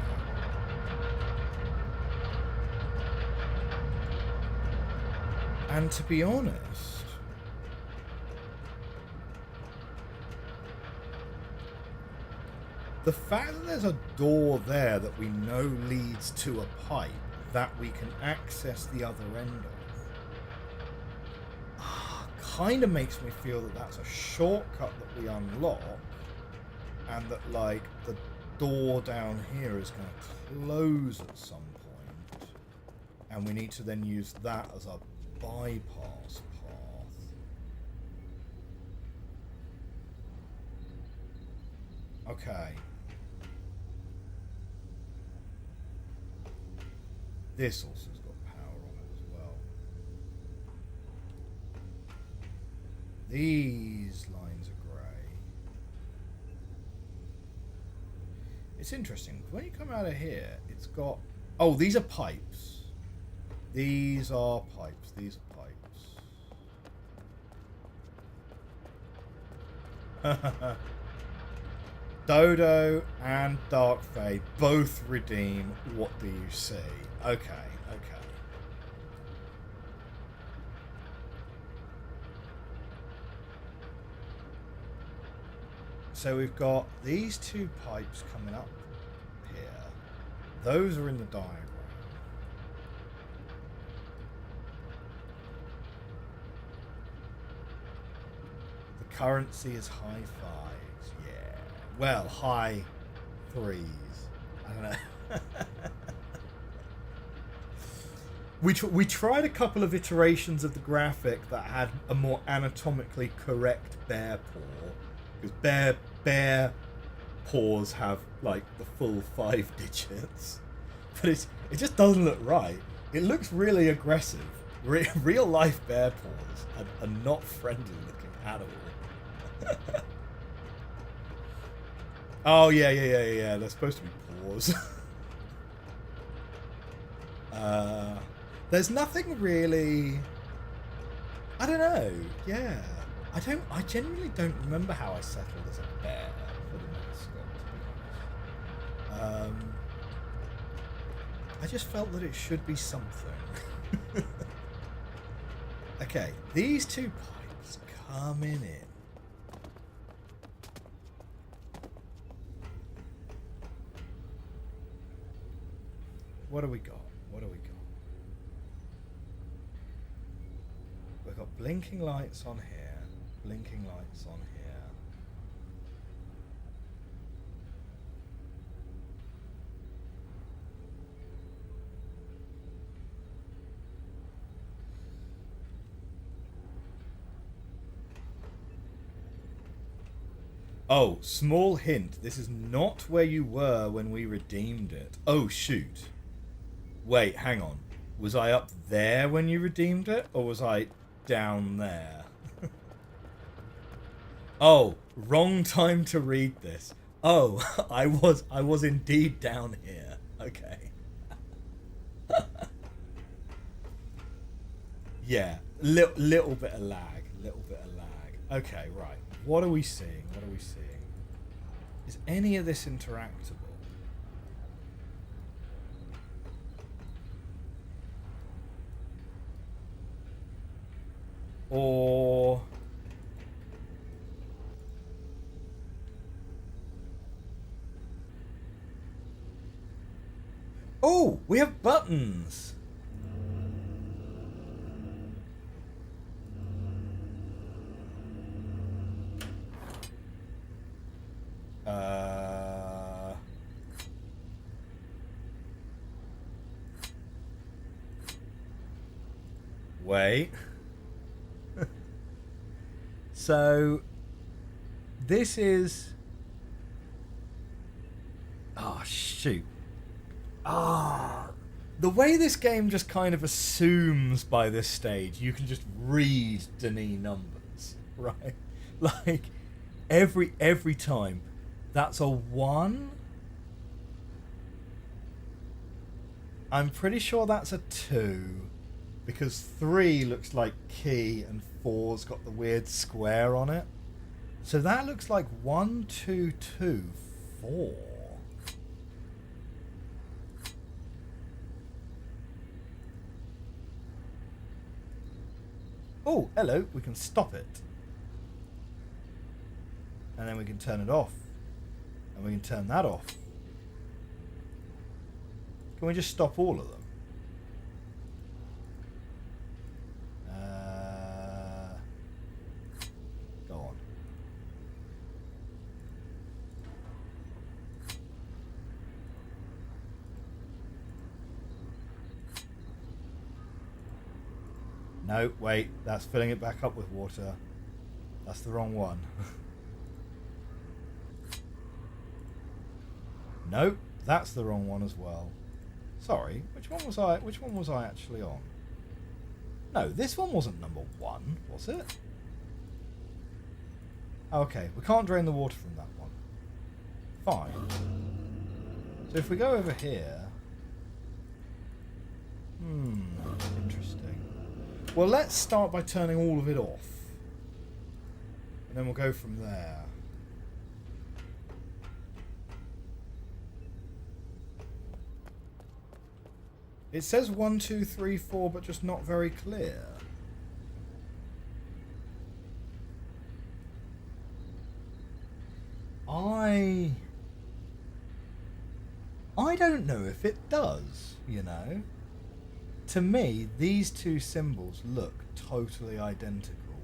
A: And to be honest, the fact that there's a door there that we know leads to a pipe that we can access the other end of kind of makes me feel that that's a shortcut that we unlock, and that like the door down here is going to close at some point, and we need to then use that as a bypass path. Okay. This also has got power on it as well. These lines are grey. It's interesting. When you come out of here, it's got... Oh, these are pipes. These are pipes. These are pipes. Dodo and Dark Fae both redeem What Do You See? Okay, okay. So we've got these two pipes coming up here. Those are in the diagram. The currency is high fives, yeah. Well, high threes. I don't know. We tried a couple of iterations of the graphic that had a more anatomically correct bear paw, because bear paws have like the full 5 digits, but it just doesn't look right. It looks really aggressive. Real life bear paws are not friendly looking at all. Oh yeah. They're supposed to be paws. There's nothing really. I don't know. Yeah, I genuinely don't remember how I settled as a bear for the mascot, to be honest. I just felt that it should be something. Okay, these two pipes coming in. What do we got? We've got blinking lights on here, blinking lights on here. Oh, small hint. This is not where you were when we redeemed it. Oh, shoot. Wait, hang on. Was I up there when you redeemed it? Or was I down there? Oh, wrong time to read this. Oh, I was indeed down here. Okay. Yeah, little bit of lag. Okay, right. What are we seeing? Is any of this interactable? Or... Oh, we have buttons! Wait. So, this is... Oh, shoot. The way this game just kind of assumes by this stage you can just read Denis numbers, right? Like, every time. That's a 1. I'm pretty sure that's a 2. Because 3 looks like key and 4's got the weird square on it. So that looks like 1, 2, 2, 4. Oh, hello, we can stop it. And then we can turn it off. And we can turn that off. Can we just stop all of them? Go on. No, wait, that's filling it back up with water. That's the wrong one. Nope, that's the wrong one as well. Sorry, which one was I? Which one was I actually on? No, this one wasn't number 1, was it? Okay, we can't drain the water from that one. Fine. So if we go over here... interesting. Well, let's start by turning all of it off. And then we'll go from there. It says 1, 2, 3, 4, but just not very clear. I don't know if it does, you know. To me, these two symbols look totally identical.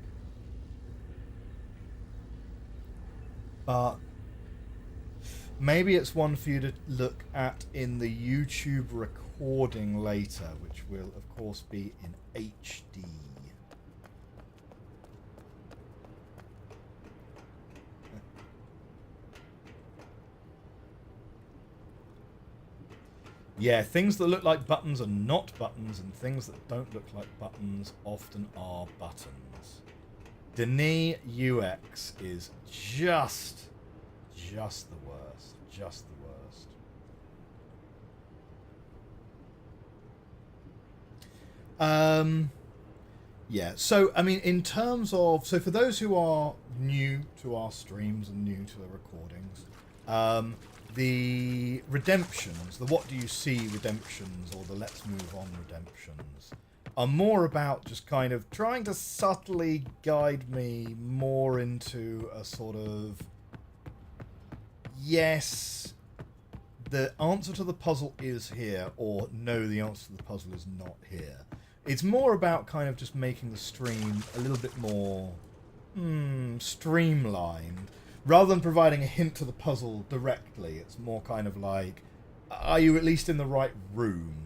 A: But maybe it's one for you to look at in the YouTube recording later, which will, of course, be in HD. Yeah, things that look like buttons are not buttons, and things that don't look like buttons often are buttons. Denis UX is just the worst. Just the worst. Yeah, so, I mean, in terms of... So, for those who are new to our streams and new to the recordings, the redemptions, the what do you see redemptions, or the let's move on redemptions, are more about just kind of trying to subtly guide me more into a sort of... Yes, the answer to the puzzle is here, or no, the answer to the puzzle is not here. It's more about kind of just making the stream a little bit more streamlined. Rather than providing a hint to the puzzle directly, it's more kind of like, are you at least in the right room?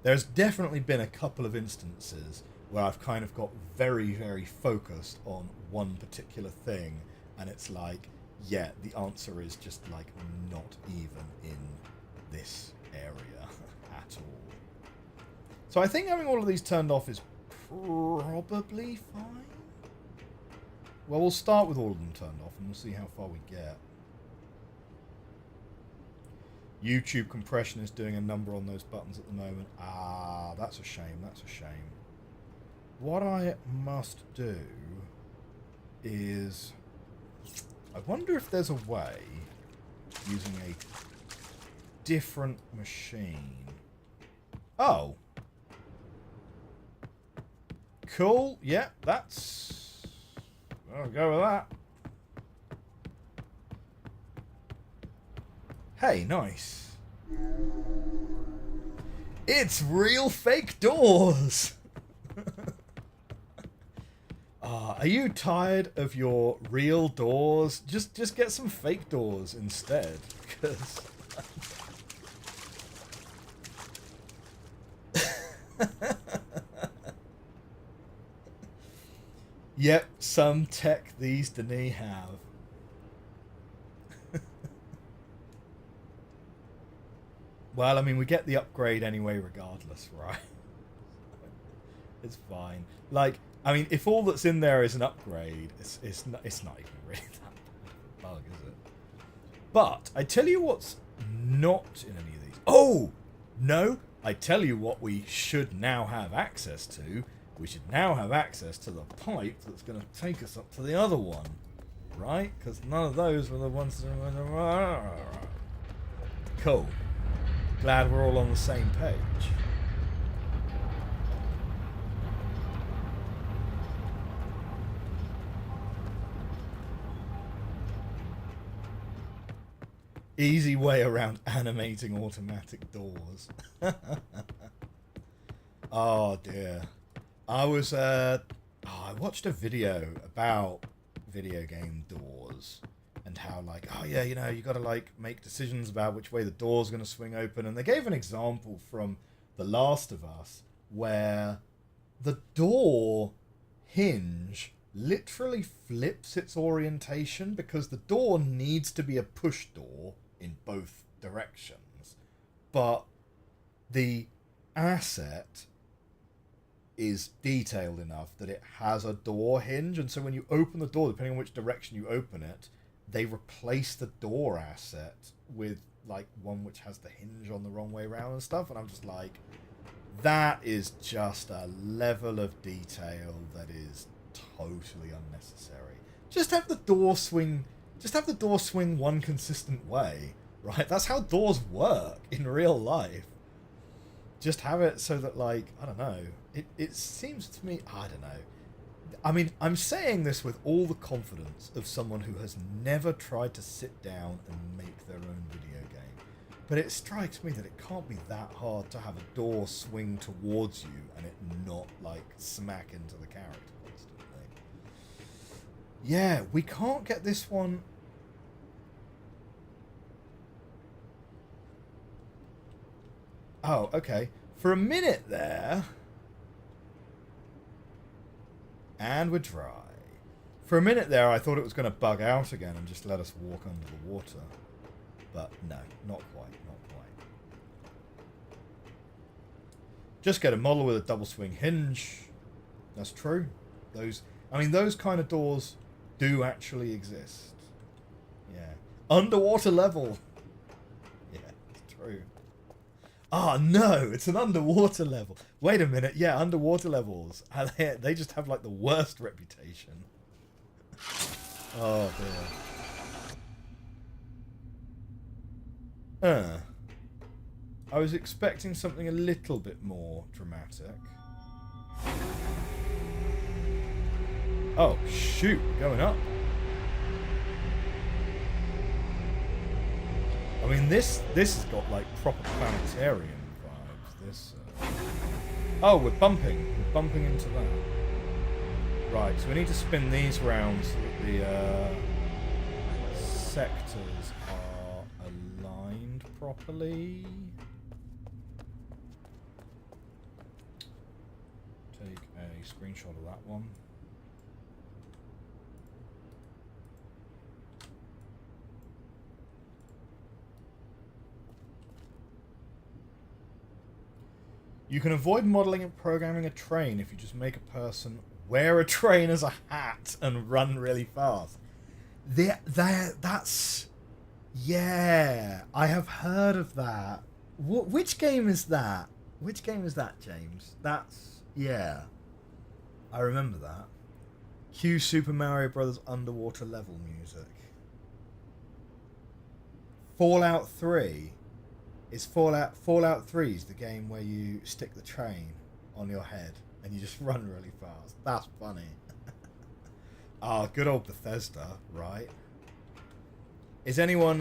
A: There's definitely been a couple of instances where I've kind of got very, very focused on one particular thing, and it's like, yeah, the answer is just like not even in this area at all. So I think having all of these turned off is probably fine. Well, we'll start with all of them turned off and we'll see how far we get. YouTube compression is doing a number on those buttons at the moment. Ah, that's a shame, that's a shame. What I must do is... I wonder if there's a way, using a different machine... Oh! Cool, yeah, that's... I'll go with that. Hey, nice. It's real fake doors! Are you tired of your real doors? Just get some fake doors instead, because... Yep, some tech these Denis have. Well, I mean, we get the upgrade anyway regardless, right? It's fine. Like, I mean, if all that's in there is an upgrade, it's not even really that bug, is it? But I tell you what's not in any of these. Oh! No, I tell you what we should now have access to. We should now have access to the pipe that's going to take us up to the other one. Right? Because none of those were the ones that... Cool. Glad we're all on the same page. Easy way around animating automatic doors. Oh dear. I was, I watched a video about video game doors and how, like, oh yeah, you know, you got to, like, make decisions about which way the door's going to swing open. And they gave an example from The Last of Us where the door hinge literally flips its orientation because the door needs to be a push door in both directions, but the asset is detailed enough that it has a door hinge, and so when you open the door, depending on which direction you open it, they replace the door asset with like one which has the hinge on the wrong way around and stuff, and I'm just like, that is just a level of detail that is totally unnecessary. Just have the door swing one consistent way, right? That's how doors work in real life. Just have it so that, like, I don't know, it seems to me, I don't know. I mean, I'm saying this with all the confidence of someone who has never tried to sit down and make their own video game. But it strikes me that it can't be that hard to have a door swing towards you and it not, like, smack into the character constantly. Yeah, we can't get this one. Oh, okay. For a minute there. And we're dry. For a minute there, I thought it was going to bug out again and just let us walk under the water. But no, not quite, not quite. Just get a model with a double swing hinge. That's true. Those kind of doors do actually exist. Yeah. Underwater level. Yeah, it's true. Oh no, it's an underwater level. Wait a minute, yeah, underwater levels. They just have like the worst reputation. Oh dear. I was expecting something a little bit more dramatic. Oh shoot, we're going up. I mean, this has got like proper planetarium vibes. This. Oh, we're bumping into that. Right, so we need to spin these round so that the sectors are aligned properly. Take a screenshot of that one. You can avoid modeling and programming a train if you just make a person wear a train as a hat and run really fast. That's... Yeah, I have heard of that. Which game is that? Which game is that, James? That's... Yeah. I remember that. Cue Super Mario Brothers underwater level music. Fallout 3... Is Fallout 3 is the game where you stick the train on your head and you just run really fast. That's funny. Ah, good old Bethesda, right? Is anyone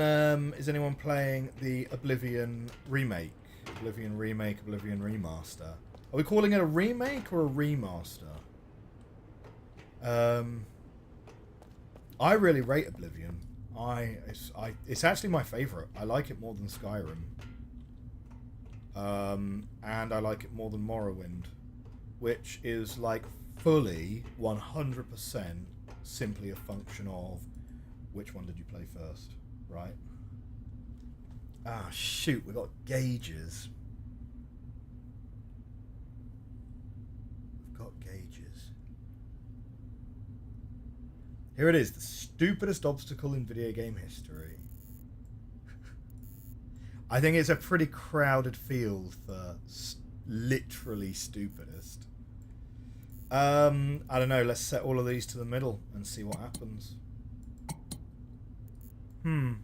A: playing the Oblivion remake? Oblivion remake, Oblivion remaster. Are we calling it a remake or a remaster? I really rate Oblivion. It's actually my favorite. I like it more than Skyrim. And I like it more than Morrowind, which is like fully 100% simply a function of which one did you play first, right? Ah, shoot, we got gauges. We've got gauges. Here it is, the stupidest obstacle in video game history. I think it's a pretty crowded field for literally stupidest. I don't know, let's set all of these to the middle and see what happens. Did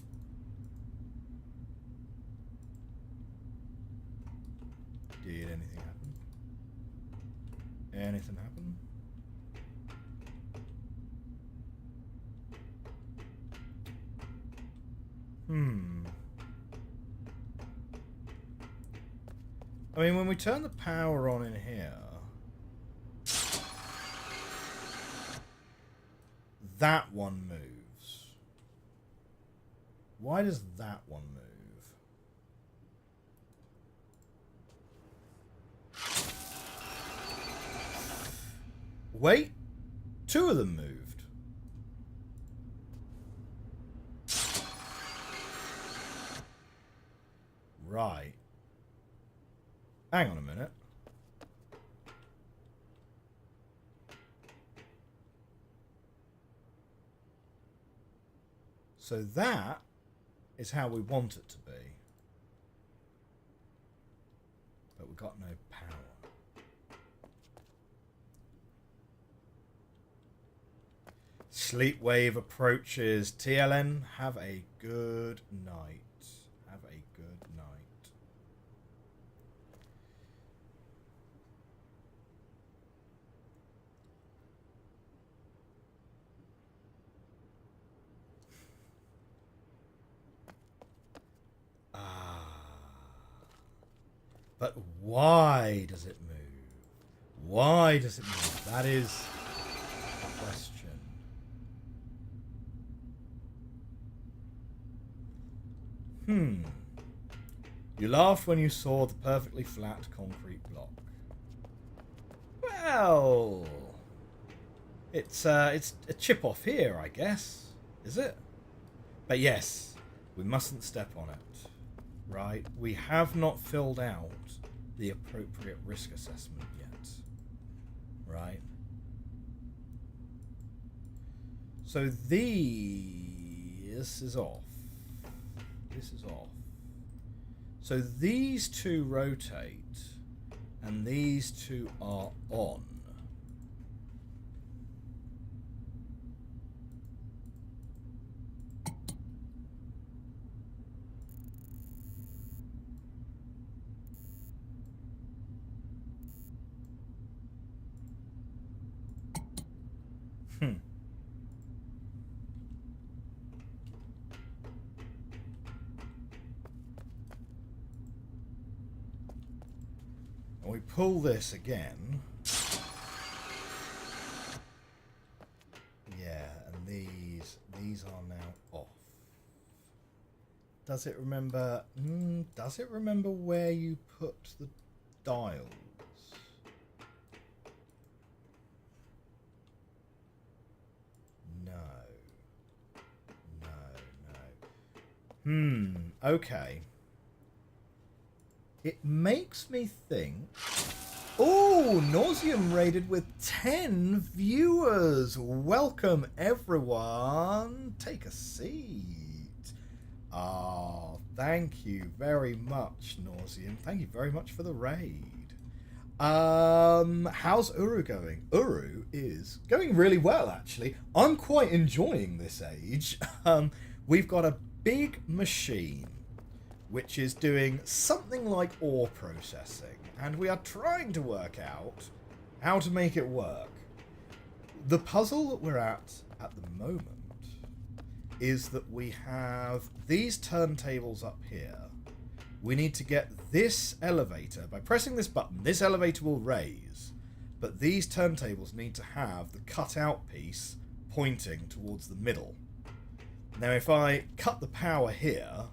A: anything happen? Anything happen? I mean, when we turn the power on in here, that one moves. Why does that one move? Wait, two of them moved. Right. Hang on a minute. So that is how we want it to be. But we've got no power. Sleep wave approaches. TLN, have a good night. Have a good night. But why does it move? Why does it move? That is the question. You laughed when you saw the perfectly flat concrete block. Well, it's a chip off here, I guess. Is it? But yes, we mustn't step on it. Right? We have not filled out the appropriate risk assessment yet. Right? So this is off. This is off. So these two rotate, and these two are on. And we pull this again. Yeah, and these are now off. Does it remember? Does it remember where you put the dials? No. Okay. It makes me think... Oh, Nauseum rated with 10 viewers. Welcome, everyone. Take a seat. Ah, thank you very much, Nauseum. Thank you very much for the raid. How's Uru going? Uru is going really well, actually. I'm quite enjoying this age. We've got a big machine which is doing something like ore processing, and we are trying to work out how to make it work. The puzzle that we're at the moment is that we have these turntables up here. We need to get this elevator, by pressing this button, this elevator will raise, but these turntables need to have the cut-out piece pointing towards the middle. Now, if I cut the power here,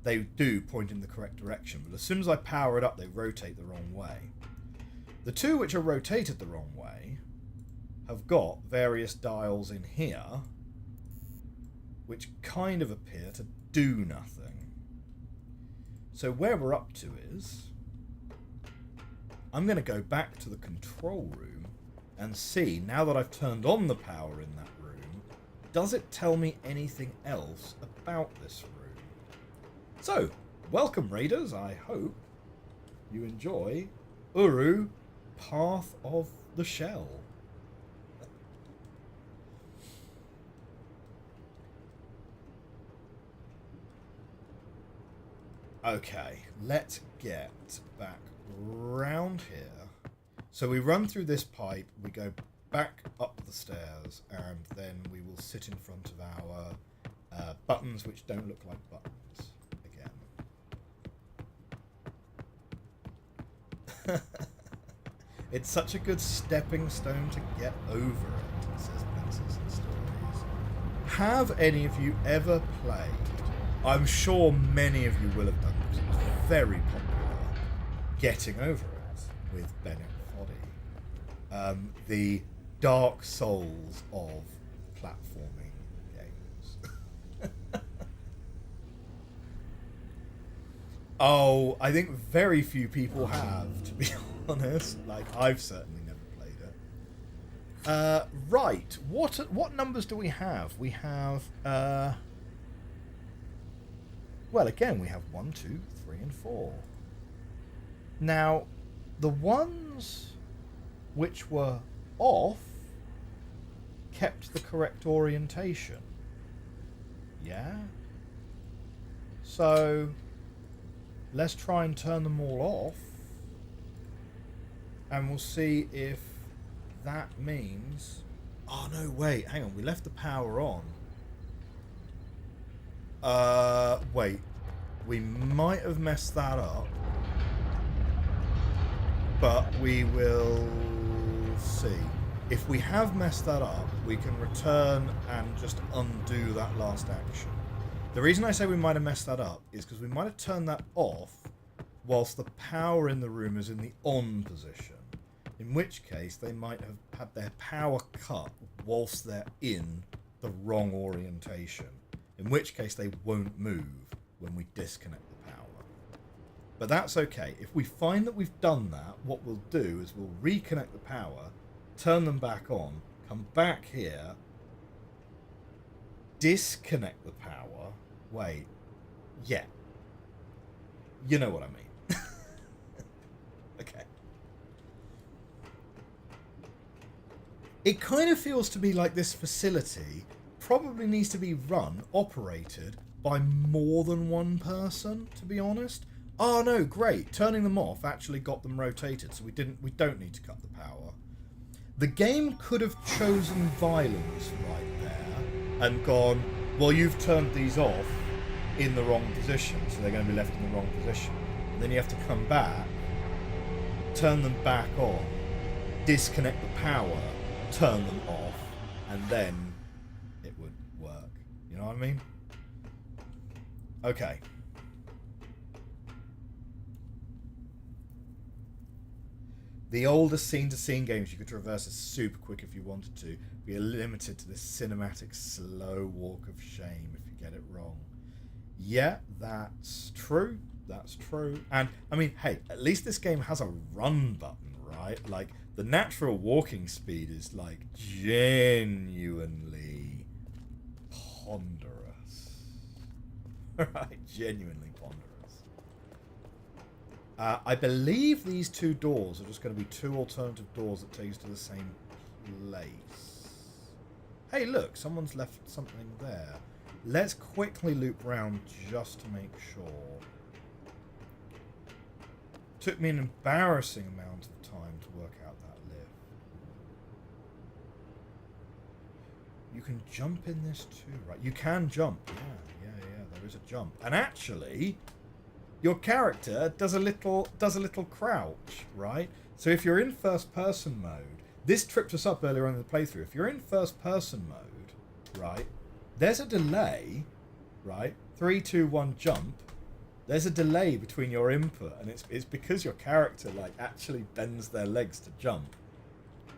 A: they do point in the correct direction, but as soon as I power it up, they rotate the wrong way. The two which are rotated the wrong way have got various dials in here, which kind of appear to do nothing. So where we're up to is, I'm going to go back to the control room and see, now that I've turned on the power in that room, does it tell me anything else about this room? So, welcome Raiders, I hope you enjoy Uru, Path of the Shell. Okay, let's get back round here. So we run through this pipe, we go back up the stairs, and then we will sit in front of our buttons which don't look like buttons. It's such a good stepping stone to get over it, says Pencils and Stories. Have any of you ever played? I'm sure many of you will have done because it's very popular. Getting Over It with Bennett Foddy. The Dark Souls of platforming games. Oh, I think very few people have, to be honest. Like, I've certainly never played it. Right. What numbers do we have? We have, well, again, we have 1, 2, 3, and 4. Now, the ones which were off kept the correct orientation. Yeah? So, let's try and turn them all off. And we'll see if that means... Oh, no, wait, hang on. We left the power on. Wait. We might have messed that up. But we will see. If we have messed that up, we can return and just undo that last action. The reason I say we might have messed that up is because we might have turned that off whilst the power in the room is in the on position. In which case, they might have had their power cut whilst they're in the wrong orientation. In which case, they won't move when we disconnect the power. But that's okay. If we find that we've done that, what we'll do is we'll reconnect the power, turn them back on, come back here, disconnect the power. Wait. Yeah. You know what I mean. Okay. It kind of feels to me like this facility probably needs to be run, operated by more than one person, to be honest. Oh no, great. Turning them off actually got them rotated, so we don't need to cut the power. The game could have chosen violence right there and gone, well, you've turned these off in the wrong position, so they're going to be left in the wrong position. And then you have to come back, turn them back on, disconnect the power, turn them off, and then it would work. You know what I mean? Okay. The oldest scene-to-scene games you could traverse is super quick if you wanted to. But you're limited to this cinematic slow walk of shame if you get it wrong. Yeah, that's true. That's true. And, I mean, hey, at least this game has a run button, right? Like, the natural walking speed is, like, genuinely ponderous. Right? Genuinely ponderous. I believe these two doors are just going to be two alternative doors that take us to the same place. Hey, look, someone's left something there. Let's quickly loop round just to make sure. Took me an embarrassing amount of time to work out that lift. You can jump in this too, right? You can jump. Yeah, there is a jump. And actually, your character does a little crouch, right? So if you're in first person mode, this tripped us up earlier on in the playthrough. If you're in first person mode, right, there's a delay, right? 3, 2, 1, jump. There's a delay between your input, and it's because your character like actually bends their legs to jump.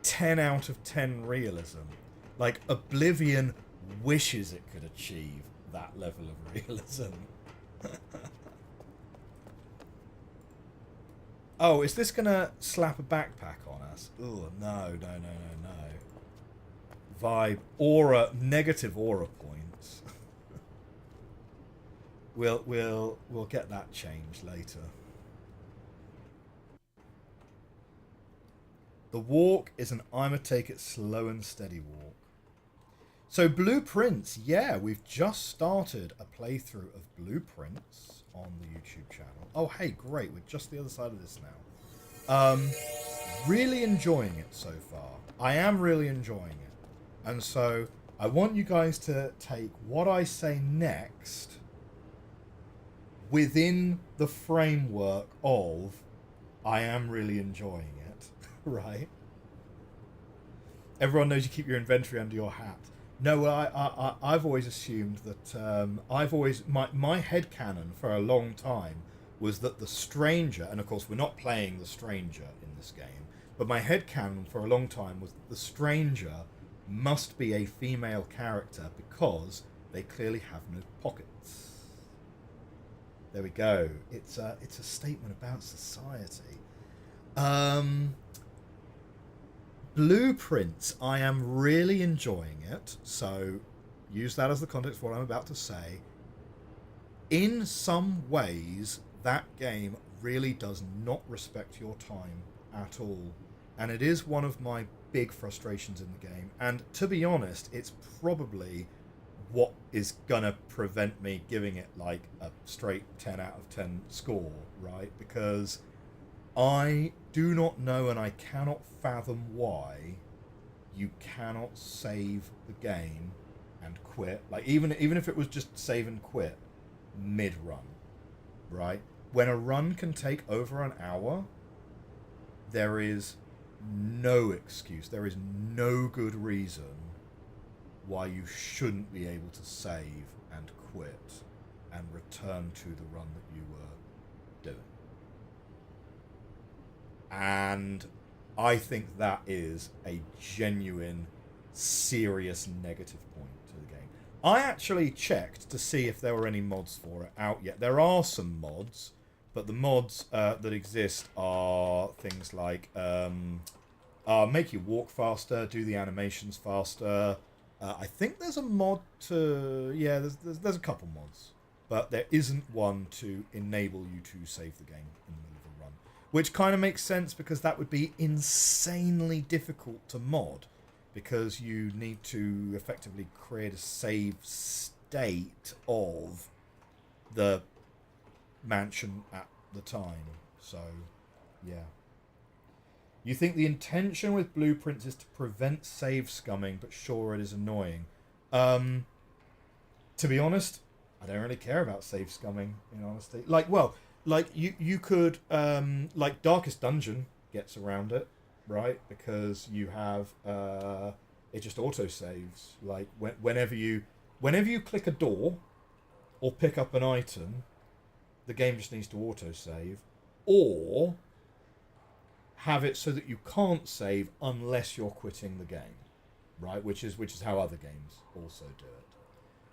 A: 10 out of 10 realism. Like Oblivion wishes it could achieve that level of realism. Oh, is this gonna slap a backpack on us? Oh, no. Vibe, aura, negative aura points. We'll get that changed later. The walk is an I'ma take it slow and steady walk. So Blueprints, yeah, we've just started a playthrough of Blueprints on the YouTube channel. Oh, hey, great, we're just the other side of this now. Really enjoying it so far. I am really enjoying it. And so I want you guys to take what I say next within the framework of I am really enjoying it, right? Everyone knows you keep your inventory under your hat. No, I've always assumed that my headcanon for a long time was that the stranger, and of course we're not playing the stranger in this game, but my headcanon for a long time was that the stranger must be a female character because they clearly have no pockets. There we go. It's a statement about society. Um, Blueprints. I am really enjoying it. So use that as the context for what I'm about to say. In some ways, that game really does not respect your time at all. And it is one of my big frustrations in the game. And to be honest, it's probably what is gonna prevent me giving it like a straight 10 out of 10 score, right? Because I do not know and I cannot fathom why you cannot save the game and quit. Like even if it was just save and quit mid run, right? When a run can take over an hour, there is no excuse. There is no good reason why you shouldn't be able to save and quit and return to the run that you were doing. And I think that is a genuine, serious negative point to the game. I actually checked to see if there were any mods for it out yet. There are some mods, but the mods that exist are things like make you walk faster, do the animations faster. I think there's a mod to... Yeah, there's a couple mods. But there isn't one to enable you to save the game in the middle of a run. Which kind of makes sense because that would be insanely difficult to mod. Because you need to effectively create a save state of the mansion at the time. So, yeah. You think the intention with Blueprints is to prevent save scumming, but sure, it is annoying. To be honest, I don't really care about save scumming, in honesty. Like you could, like Darkest Dungeon gets around it, right? Because you have, it just auto saves. Like whenever you click a door or pick up an item, the game just needs to auto save, or have it so that you can't save unless you're quitting the game, right? Which is how other games also do it.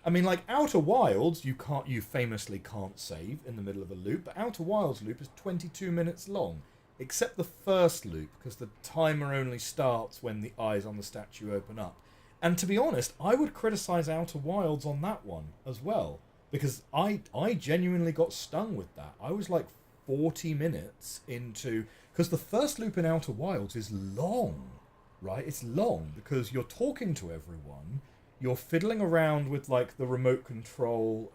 A: I mean, like Outer Wilds, you famously can't save in the middle of a loop, but Outer Wilds loop is 22 minutes long, except the first loop because the timer only starts when the eyes on the statue open up. And to be honest, I would criticize Outer Wilds on that one as well, because I genuinely got stung with that. I was like 40 minutes into... Because the first loop in Outer Wilds is long, right? It's long because you're talking to everyone, you're fiddling around with like the remote control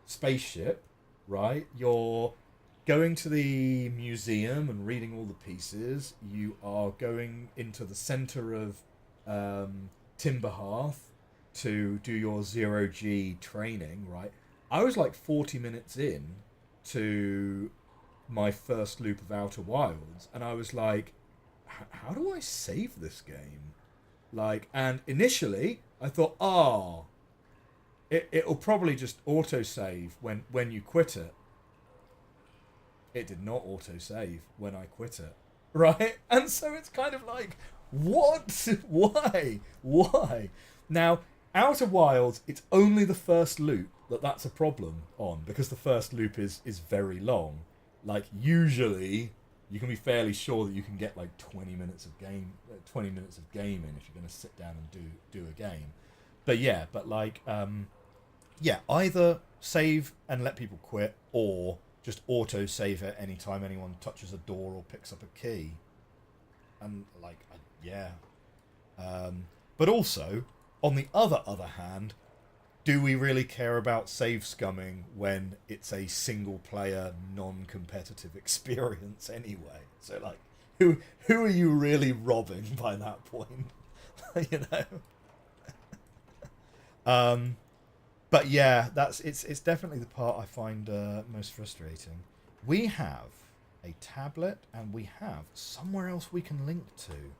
A: spaceship, right? You're going to the museum and reading all the pieces. You are going into the center of Timberhearth to do your 0G training, right? I was like 40 minutes in to my first loop of Outer Wilds, and I was like, how do I save this game? Like, and initially I thought, it'll probably just autosave when you quit it. It did not autosave when I quit it, right? And so it's kind of like, what? Why? Now, Outer Wilds, it's only the first loop that's a problem on, because the first loop is very long. Like, usually you can be fairly sure that you can get like 20 minutes of game in if you're going to sit down and do a game. But yeah, either save and let people quit, or just auto save it anytime anyone touches a door or picks up a key. And but also, on the other hand, do we really care about save scumming when it's a single player non-competitive experience anyway? So like, who are you really robbing by that point? You know? But yeah, it's definitely the part I find most frustrating. We have a tablet and we have somewhere else we can link to.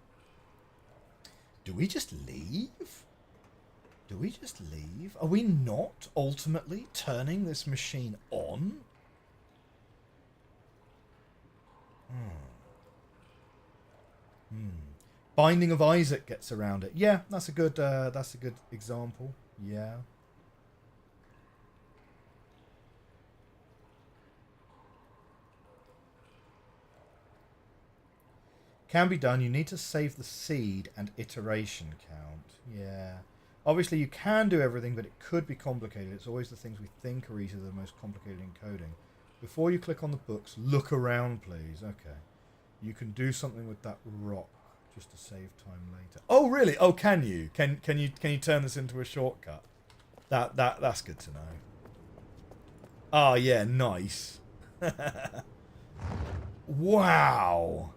A: Do we just leave? Are we not ultimately turning this machine on? Binding of Isaac gets around it. Yeah, that's a good example. Yeah. Can be done. You need to save the seed and iteration count. Yeah. Obviously, you can do everything, but it could be complicated. It's always the things we think are easy that are the most complicated in coding. Before you click on the books, look around, please. Okay. You can do something with that rock just to save time later. Oh, really? Oh, can you? Can you turn this into a shortcut? That's good to know. Oh, yeah, nice. Wow.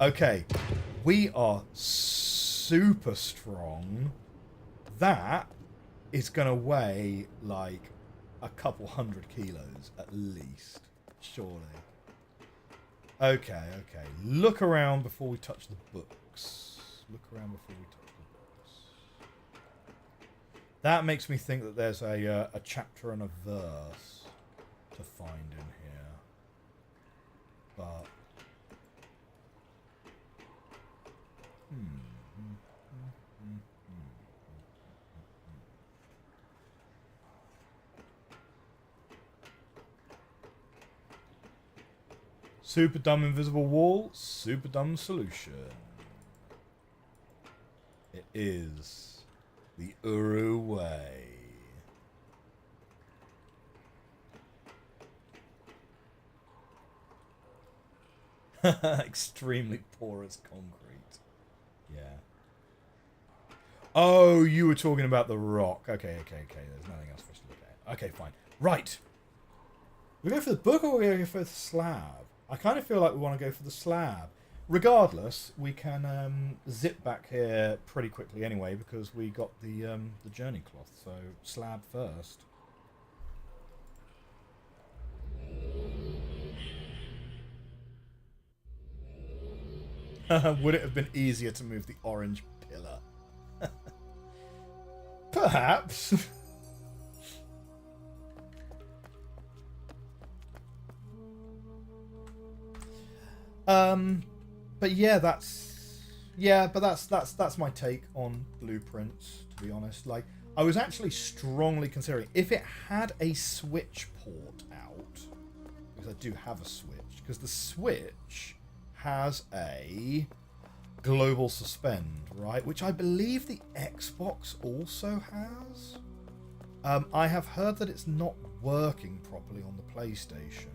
A: Okay. We are super strong. That is going to weigh like a couple 100 kilos at least. Surely. Okay. Look around before we touch the books. Look around before we touch the books. That makes me think that there's a chapter and a verse to find in here. But... Super dumb invisible wall, super dumb solution. It is the Uru way. Extremely porous concrete. Yeah. Oh, you were talking about the rock. Okay. There's nothing else for us to look at. Okay, fine. Right. We go for the book or we go for the slab? I kind of feel like we want to go for the slab. Regardless, we can zip back here pretty quickly anyway because we got the journey cloth. So slab first. Would it have been easier to move the orange pillar? Perhaps. But yeah, that's my take on Blueprints, to be honest. Like, I was actually strongly considering if it had a Switch port out, because I do have a Switch, because the Switch has a global suspend, right? Which I believe the Xbox also has. I have heard that it's not working properly on the PlayStation.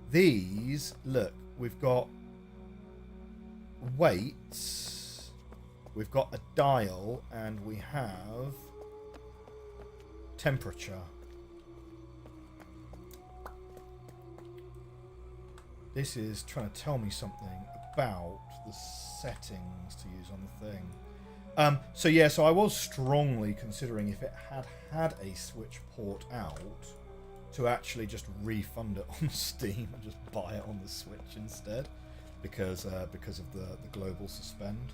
A: These, look, we've got weights, we've got a dial, and we have temperature. This is trying to tell me something about the settings to use on the thing. So I was strongly considering if it had a Switch port out, to actually just refund it on Steam and just buy it on the Switch instead, because of the global suspend.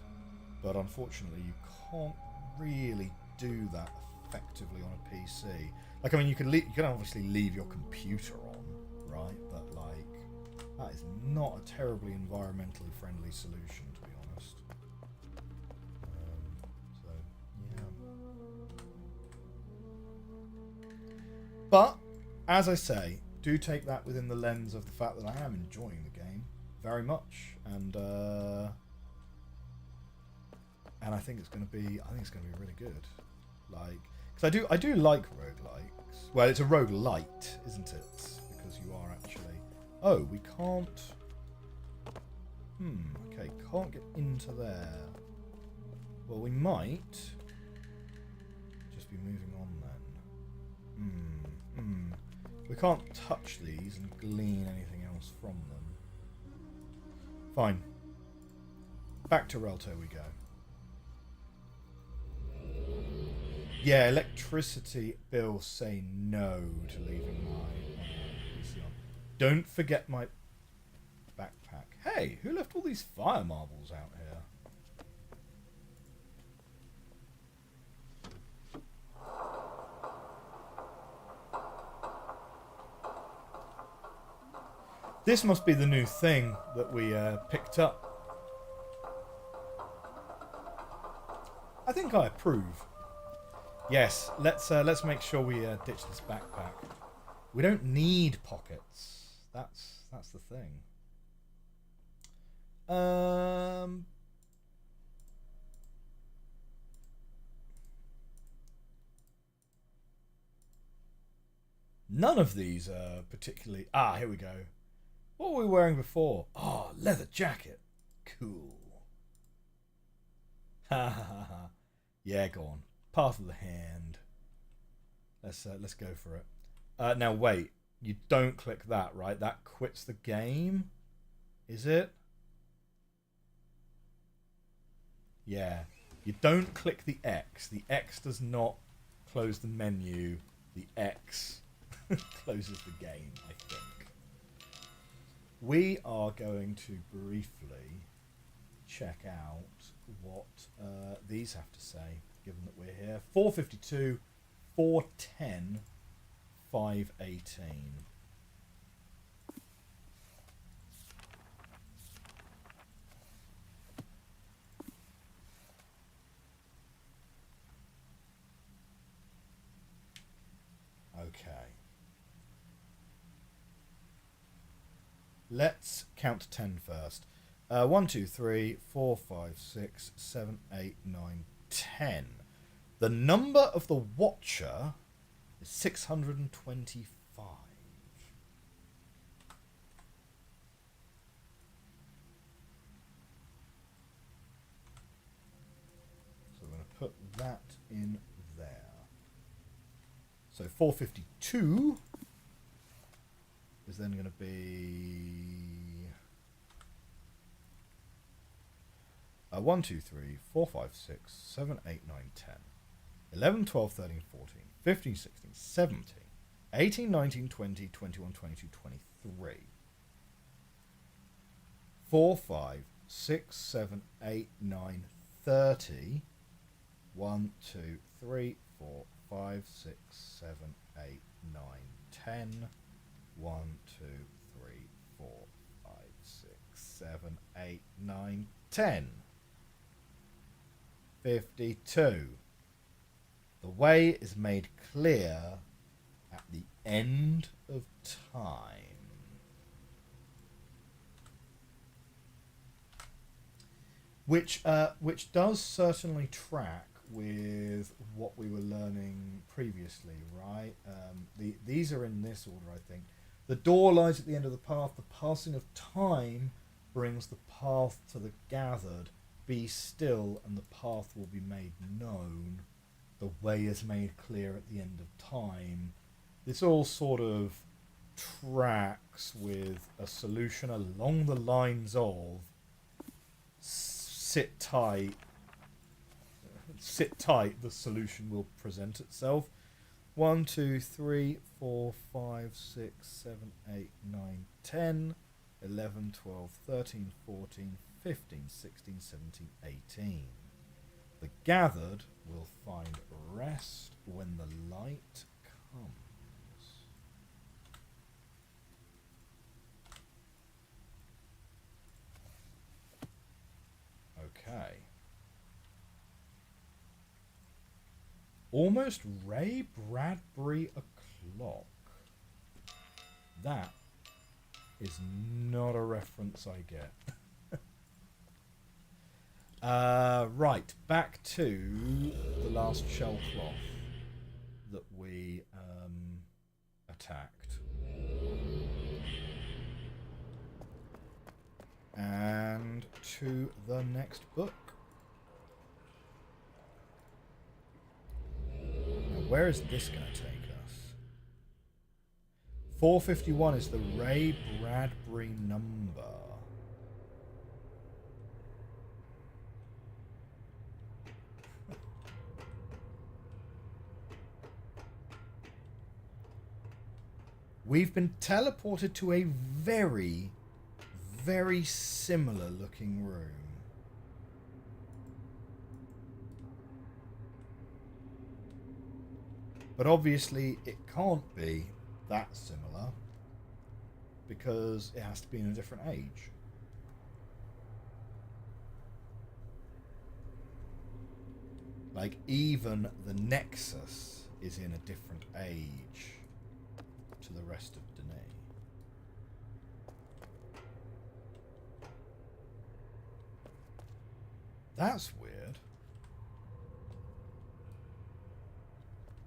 A: But unfortunately, you can't really do that effectively on a PC. Like, I mean, you can obviously leave your computer on, right? But like, that is not a terribly environmentally friendly solution, to be honest. So yeah. But as I say, do take that within the lens of the fact that I am enjoying the game very much, and I think it's going to be really good. Like, because I do like roguelikes. Well, it's a roguelite, isn't it? Because you are actually. Oh, we can't. Okay, can't get into there. Well, we might just be moving on then. We can't touch these and glean anything else from them. Fine. Back to Relto we go. Yeah, electricity bills say no to leaving my PC on. Don't forget my backpack. Hey, who left all these fire marbles out here? This must be the new thing that we picked up. I think I approve. Yes, let's make sure we ditch this backpack. We don't need pockets. That's the thing. None of these are particularly... Ah, here we go. What were we wearing before? Oh, leather jacket. Cool. Ha ha ha ha. Yeah, go on. Path of the Hand. Let's go for it. Now wait, you don't click that, right? That quits the game. Is it? Yeah. You don't click the X. The X does not close the menu. The X closes the game, I think. We are going to briefly check out what these have to say, given that we're here. 452, 410, 518. Okay. Let's count to 10 first. 1, 2, 3, 4, 5, 6, 7, 8, 9, 10. The number of the Watcher is 625. So we're going to put that in there. So 452 is then going to be 1, 2, 3, 4, 5, 6, 7, 8, 9, 10, 11, 12, 13, 14, 15, 16, 17, 18, 19, 20, 21, 22, 23. 4, 5, 6, 7, 8, 9, 30. 1, 2, 3, 4, 5, 6, 7, 8, 9, 10. 1, 2, 3, 4, 5, 6, 7, 8, 9, 10. 52. The way is made clear at the end of time. Which does certainly track with what we were learning previously, right? These are in this order, I think. The door lies at the end of the path. The passing of time brings the path to the gathered. Be still, and the path will be made known. The way is made clear at the end of time. This all sort of tracks with a solution along the lines of sit tight, the solution will present itself. 1, 2, 3, 4, 5, 6, 7, 8, 9, 10, 11, 12, 13, 14, 15, 16, 17, 18. The gathered will find rest when the light comes. Okay. Almost Ray Bradbury o'clock. That is not a reference I get. Right, back to the last shell cloth that we attacked. And to the next book. Now, where is this going to take us? 451 is the Ray Bradbury number. We've been teleported to a very, very similar looking room. But obviously it can't be that similar because it has to be in a different age. Like even the Nexus is in a different age to the rest of Danae. That's weird.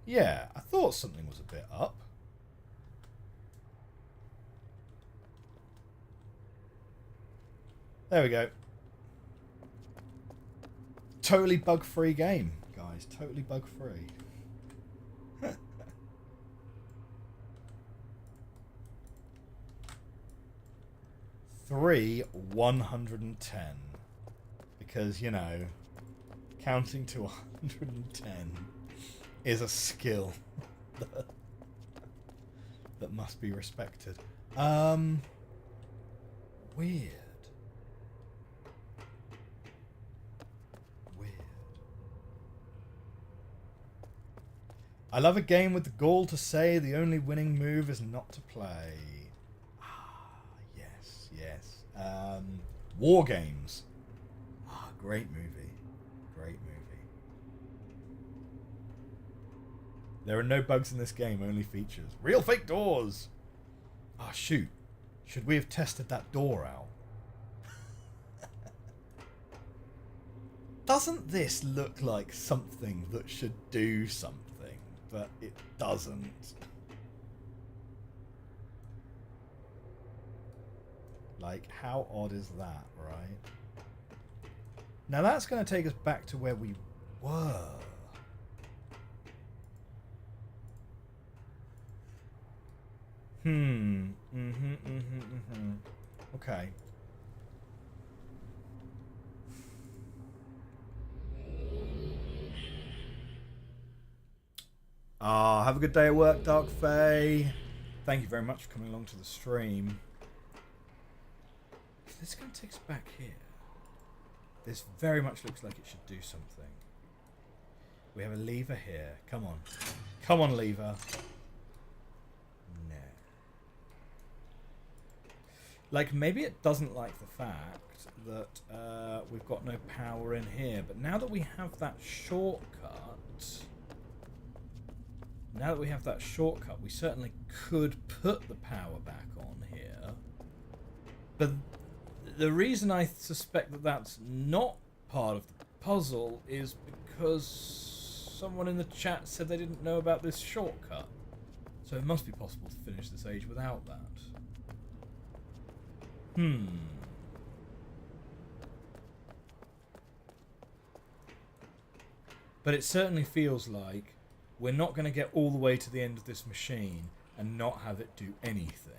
A: Yeah, I thought something was a bit up. There we go. Totally bug-free game, guys. Totally bug-free. 110. Because, you know, counting to 110 is a skill that must be respected. Weird. I love a game with the gall to say the only winning move is not to play. Ah, yes, yes. War Games. Ah, great movie. Great movie. There are no bugs in this game, only features. Real fake doors! Ah, shoot. Should we have tested that door out? Doesn't this look like something that should do something? But it doesn't. Like, how odd is that, right? Now that's going to take us back to where we were. Okay. Have a good day at work, Dark Fae. Thank you very much for coming along to the stream. This is going to take us back here. This very much looks like it should do something. We have a lever here. Come on. Come on, lever. No. Like, maybe it doesn't like the fact that we've got no power in here. But now that we have that shortcut... Now that we have that shortcut, we certainly could put the power back on here. But the reason I suspect that that's not part of the puzzle is because someone in the chat said they didn't know about this shortcut. So it must be possible to finish this age without that. But it certainly feels like we're not going to get all the way to the end of this machine and not have it do anything,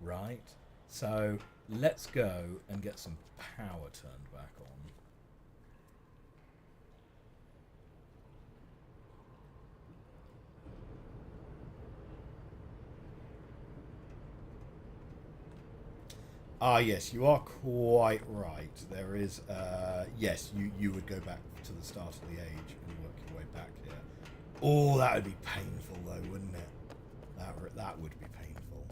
A: right? So let's go and get some power turned back on. Ah, yes, you are quite right. There is, yes, you would go back to the start of the age and work your way back here. Oh, that would be painful, though, wouldn't it? That would be painful.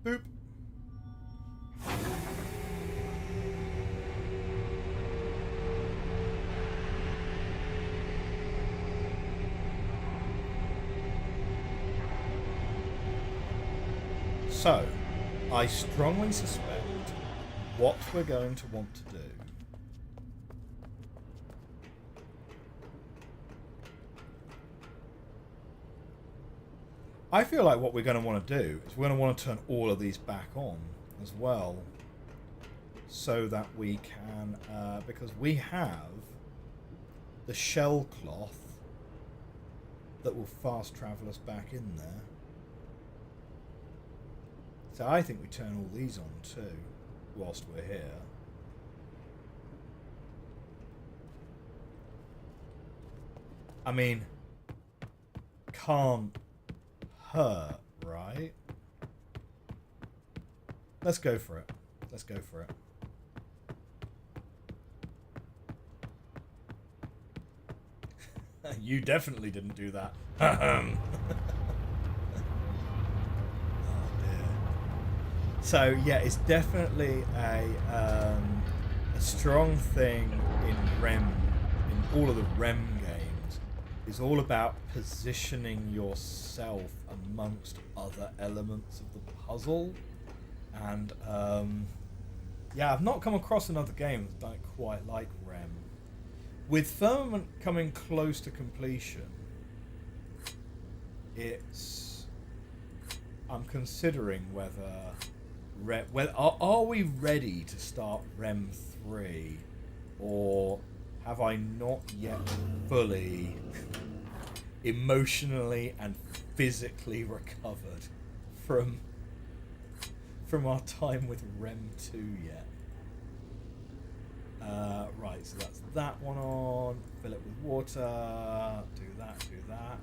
A: Boop. So, I strongly suspect what we're going to want to do I feel like what we're going to want to do is we're going to want to turn all of these back on as well so that we can because we have the shell cloth that will fast travel us back in there. So I think we turn all these on too whilst we're here. I mean, can't hurt, right? Let's go for it. Let's go for it. You definitely didn't do that. Oh dear. So yeah, it's definitely a strong thing in REM, in all of the REM games, is all about positioning yourself amongst other elements of the puzzle. And yeah, I've not come across another game that's done it quite like Rem. With Firmament coming close to completion, I'm considering whether are we ready to start Rem 3, or have I not yet fully emotionally and physically recovered from our time with Rem 2 yet? Right, so that's that one on. Fill it with water. Do that.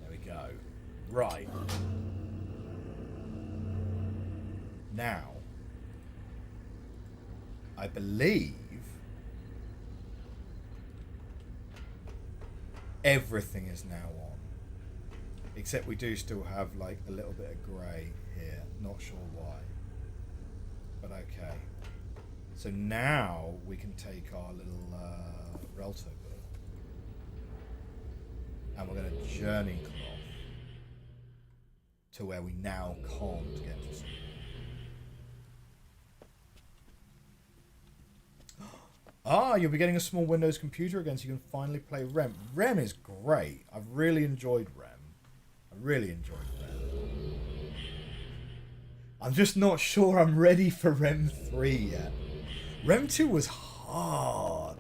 A: There we go. Right. Now, I believe everything is now on. Except we do still have like a little bit of grey here. Not sure why. But okay. So now we can take our little Relto book. And we're going to journey cloth to where we now can't get to something. Ah, you'll be getting a small Windows computer again so you can finally play Rem. Rem is great. I've really enjoyed Rem. I'm just not sure I'm ready for Rem 3 yet. Rem 2 was hard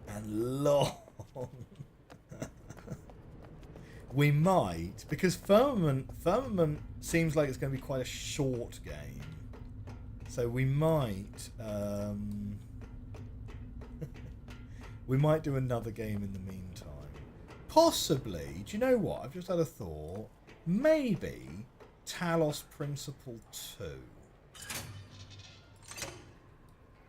A: and long. We might, because Firmament seems like it's going to be quite a short game. So we might we might do another game in the meantime. Possibly, do you know what? I've just had a thought. Maybe Talos Principle 2.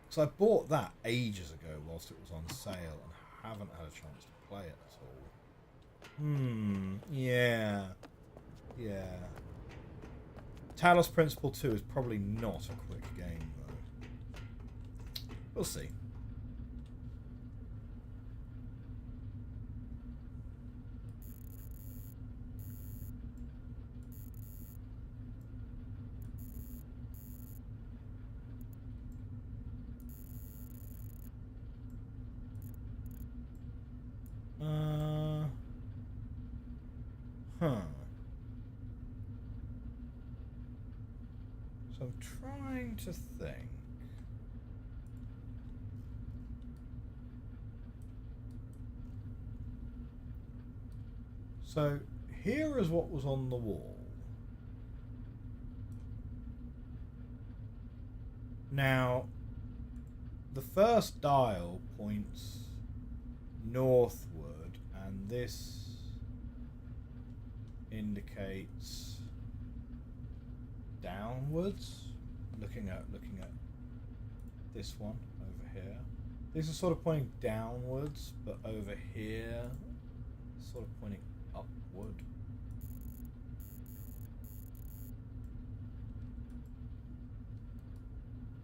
A: So I bought that ages ago whilst it was on sale and haven't had a chance to play it at all. Yeah. Talos Principle 2 is probably not a quick game though. We'll see. So I'm trying to think. So here is what was on the wall. Now, the first dial points northward, and this indicates downwards. Looking at this one over here. This is sort of pointing downwards, but over here, sort of pointing upward.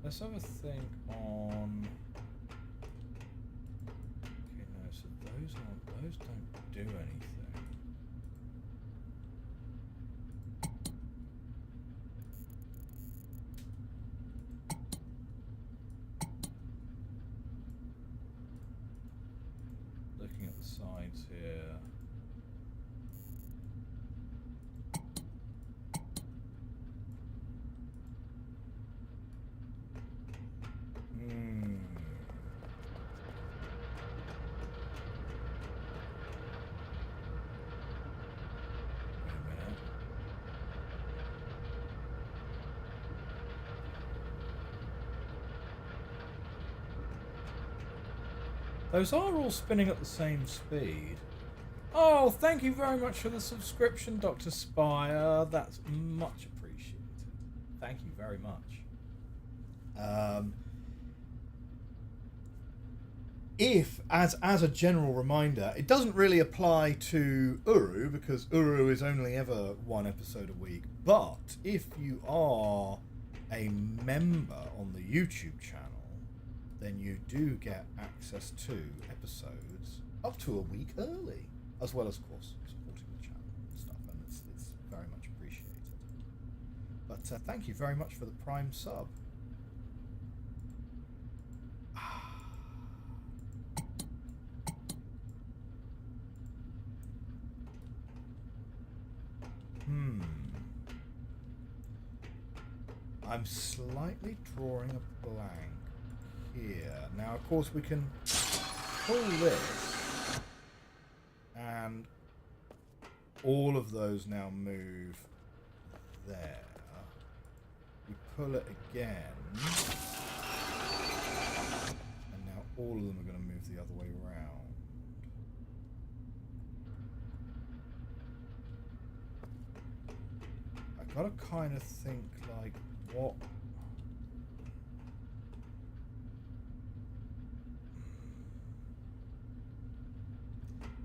A: Let's have a think on. Okay, no, so those don't do anything. Looking at the sides here. Those are all spinning at the same speed. Oh, thank you very much for the subscription, Dr. Spire. That's much appreciated. Thank you very much. If, as a general reminder, it doesn't really apply to Uru, because Uru is only ever one episode a week, but if you are a member on the YouTube channel, then you do get access to episodes up to a week early, as well as, of course, supporting the channel and stuff, and it's very much appreciated. thank you very much for the Prime sub. I'm slightly drawing a blank here. Now, of course, we can pull this, and all of those now move there. We pull it again, and now all of them are going to move the other way around. I gotta kind of think like what.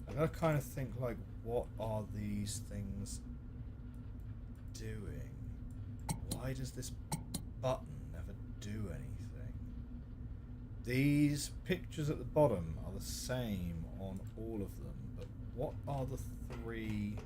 A: I gotta kind of think like, what are these things doing? Why does this button never do anything? These pictures at the bottom are the same on all of them, but what are the three?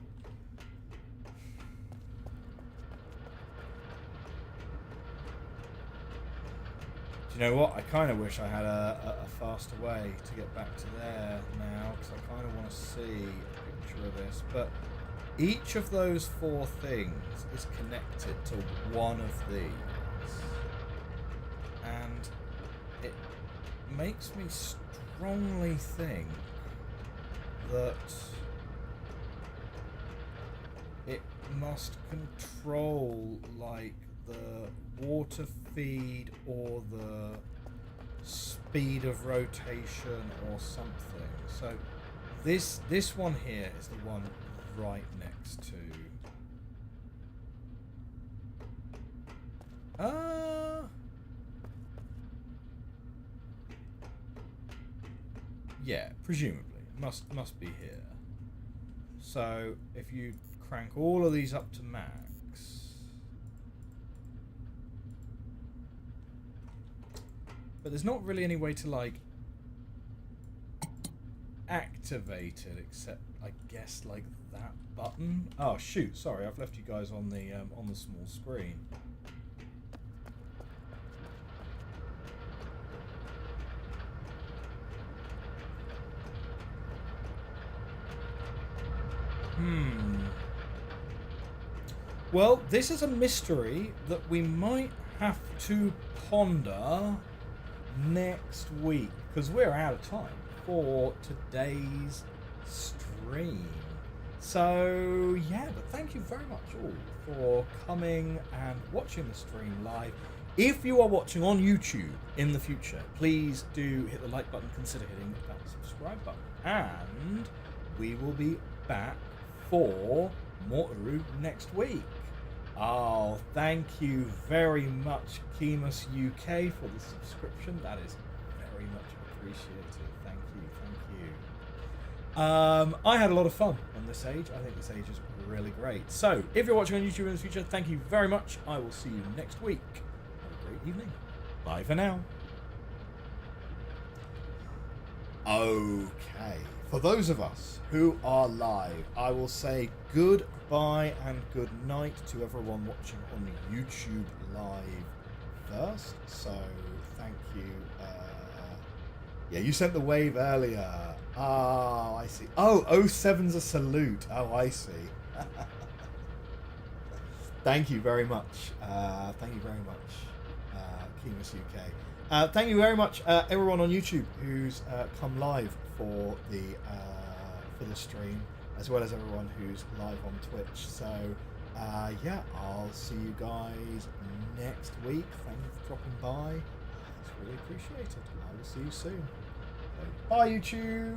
A: Do you know what? I kind of wish I had a faster way to get back to there now, because I kind of want to see a picture of this. But each of those four things is connected to one of these. And it makes me strongly think that it must control, like, the water feed or the speed of rotation or something. So this one here is the one right next to yeah, presumably must be here. So if you crank all of these up to max, but there's not really any way to, like, activate it except, I guess, like that button. Oh shoot! Sorry, I've left you guys on the small screen. Well, this is a mystery that we might have to ponder next week, because we're out of time for today's stream. So yeah, but thank you very much all for coming and watching the stream live. If you are watching on YouTube in the future, please do hit the like button, consider hitting that subscribe button, and we will be back for more Uru next week. Oh, thank you very much, Kemus UK, for the subscription. That is very much appreciated. Thank you. I had a lot of fun on this age. I think this age is really great. So, if you're watching on YouTube in the future, thank you very much. I will see you next week. Have a great evening. Bye for now. Okay. For those of us who are live, I will say goodbye and good night to everyone watching on the YouTube live first. So thank you. Yeah, you sent the wave earlier. Oh, I see. Oh, 07's a salute. Oh, I see. Thank you very much. Thank you very much, Kemus UK. Thank you very much, everyone on YouTube who's come live for the stream, as well as everyone who's live on Twitch. So yeah, I'll see you guys next week. Thank you for dropping by. It's really appreciated. I will see you soon. So, bye YouTube.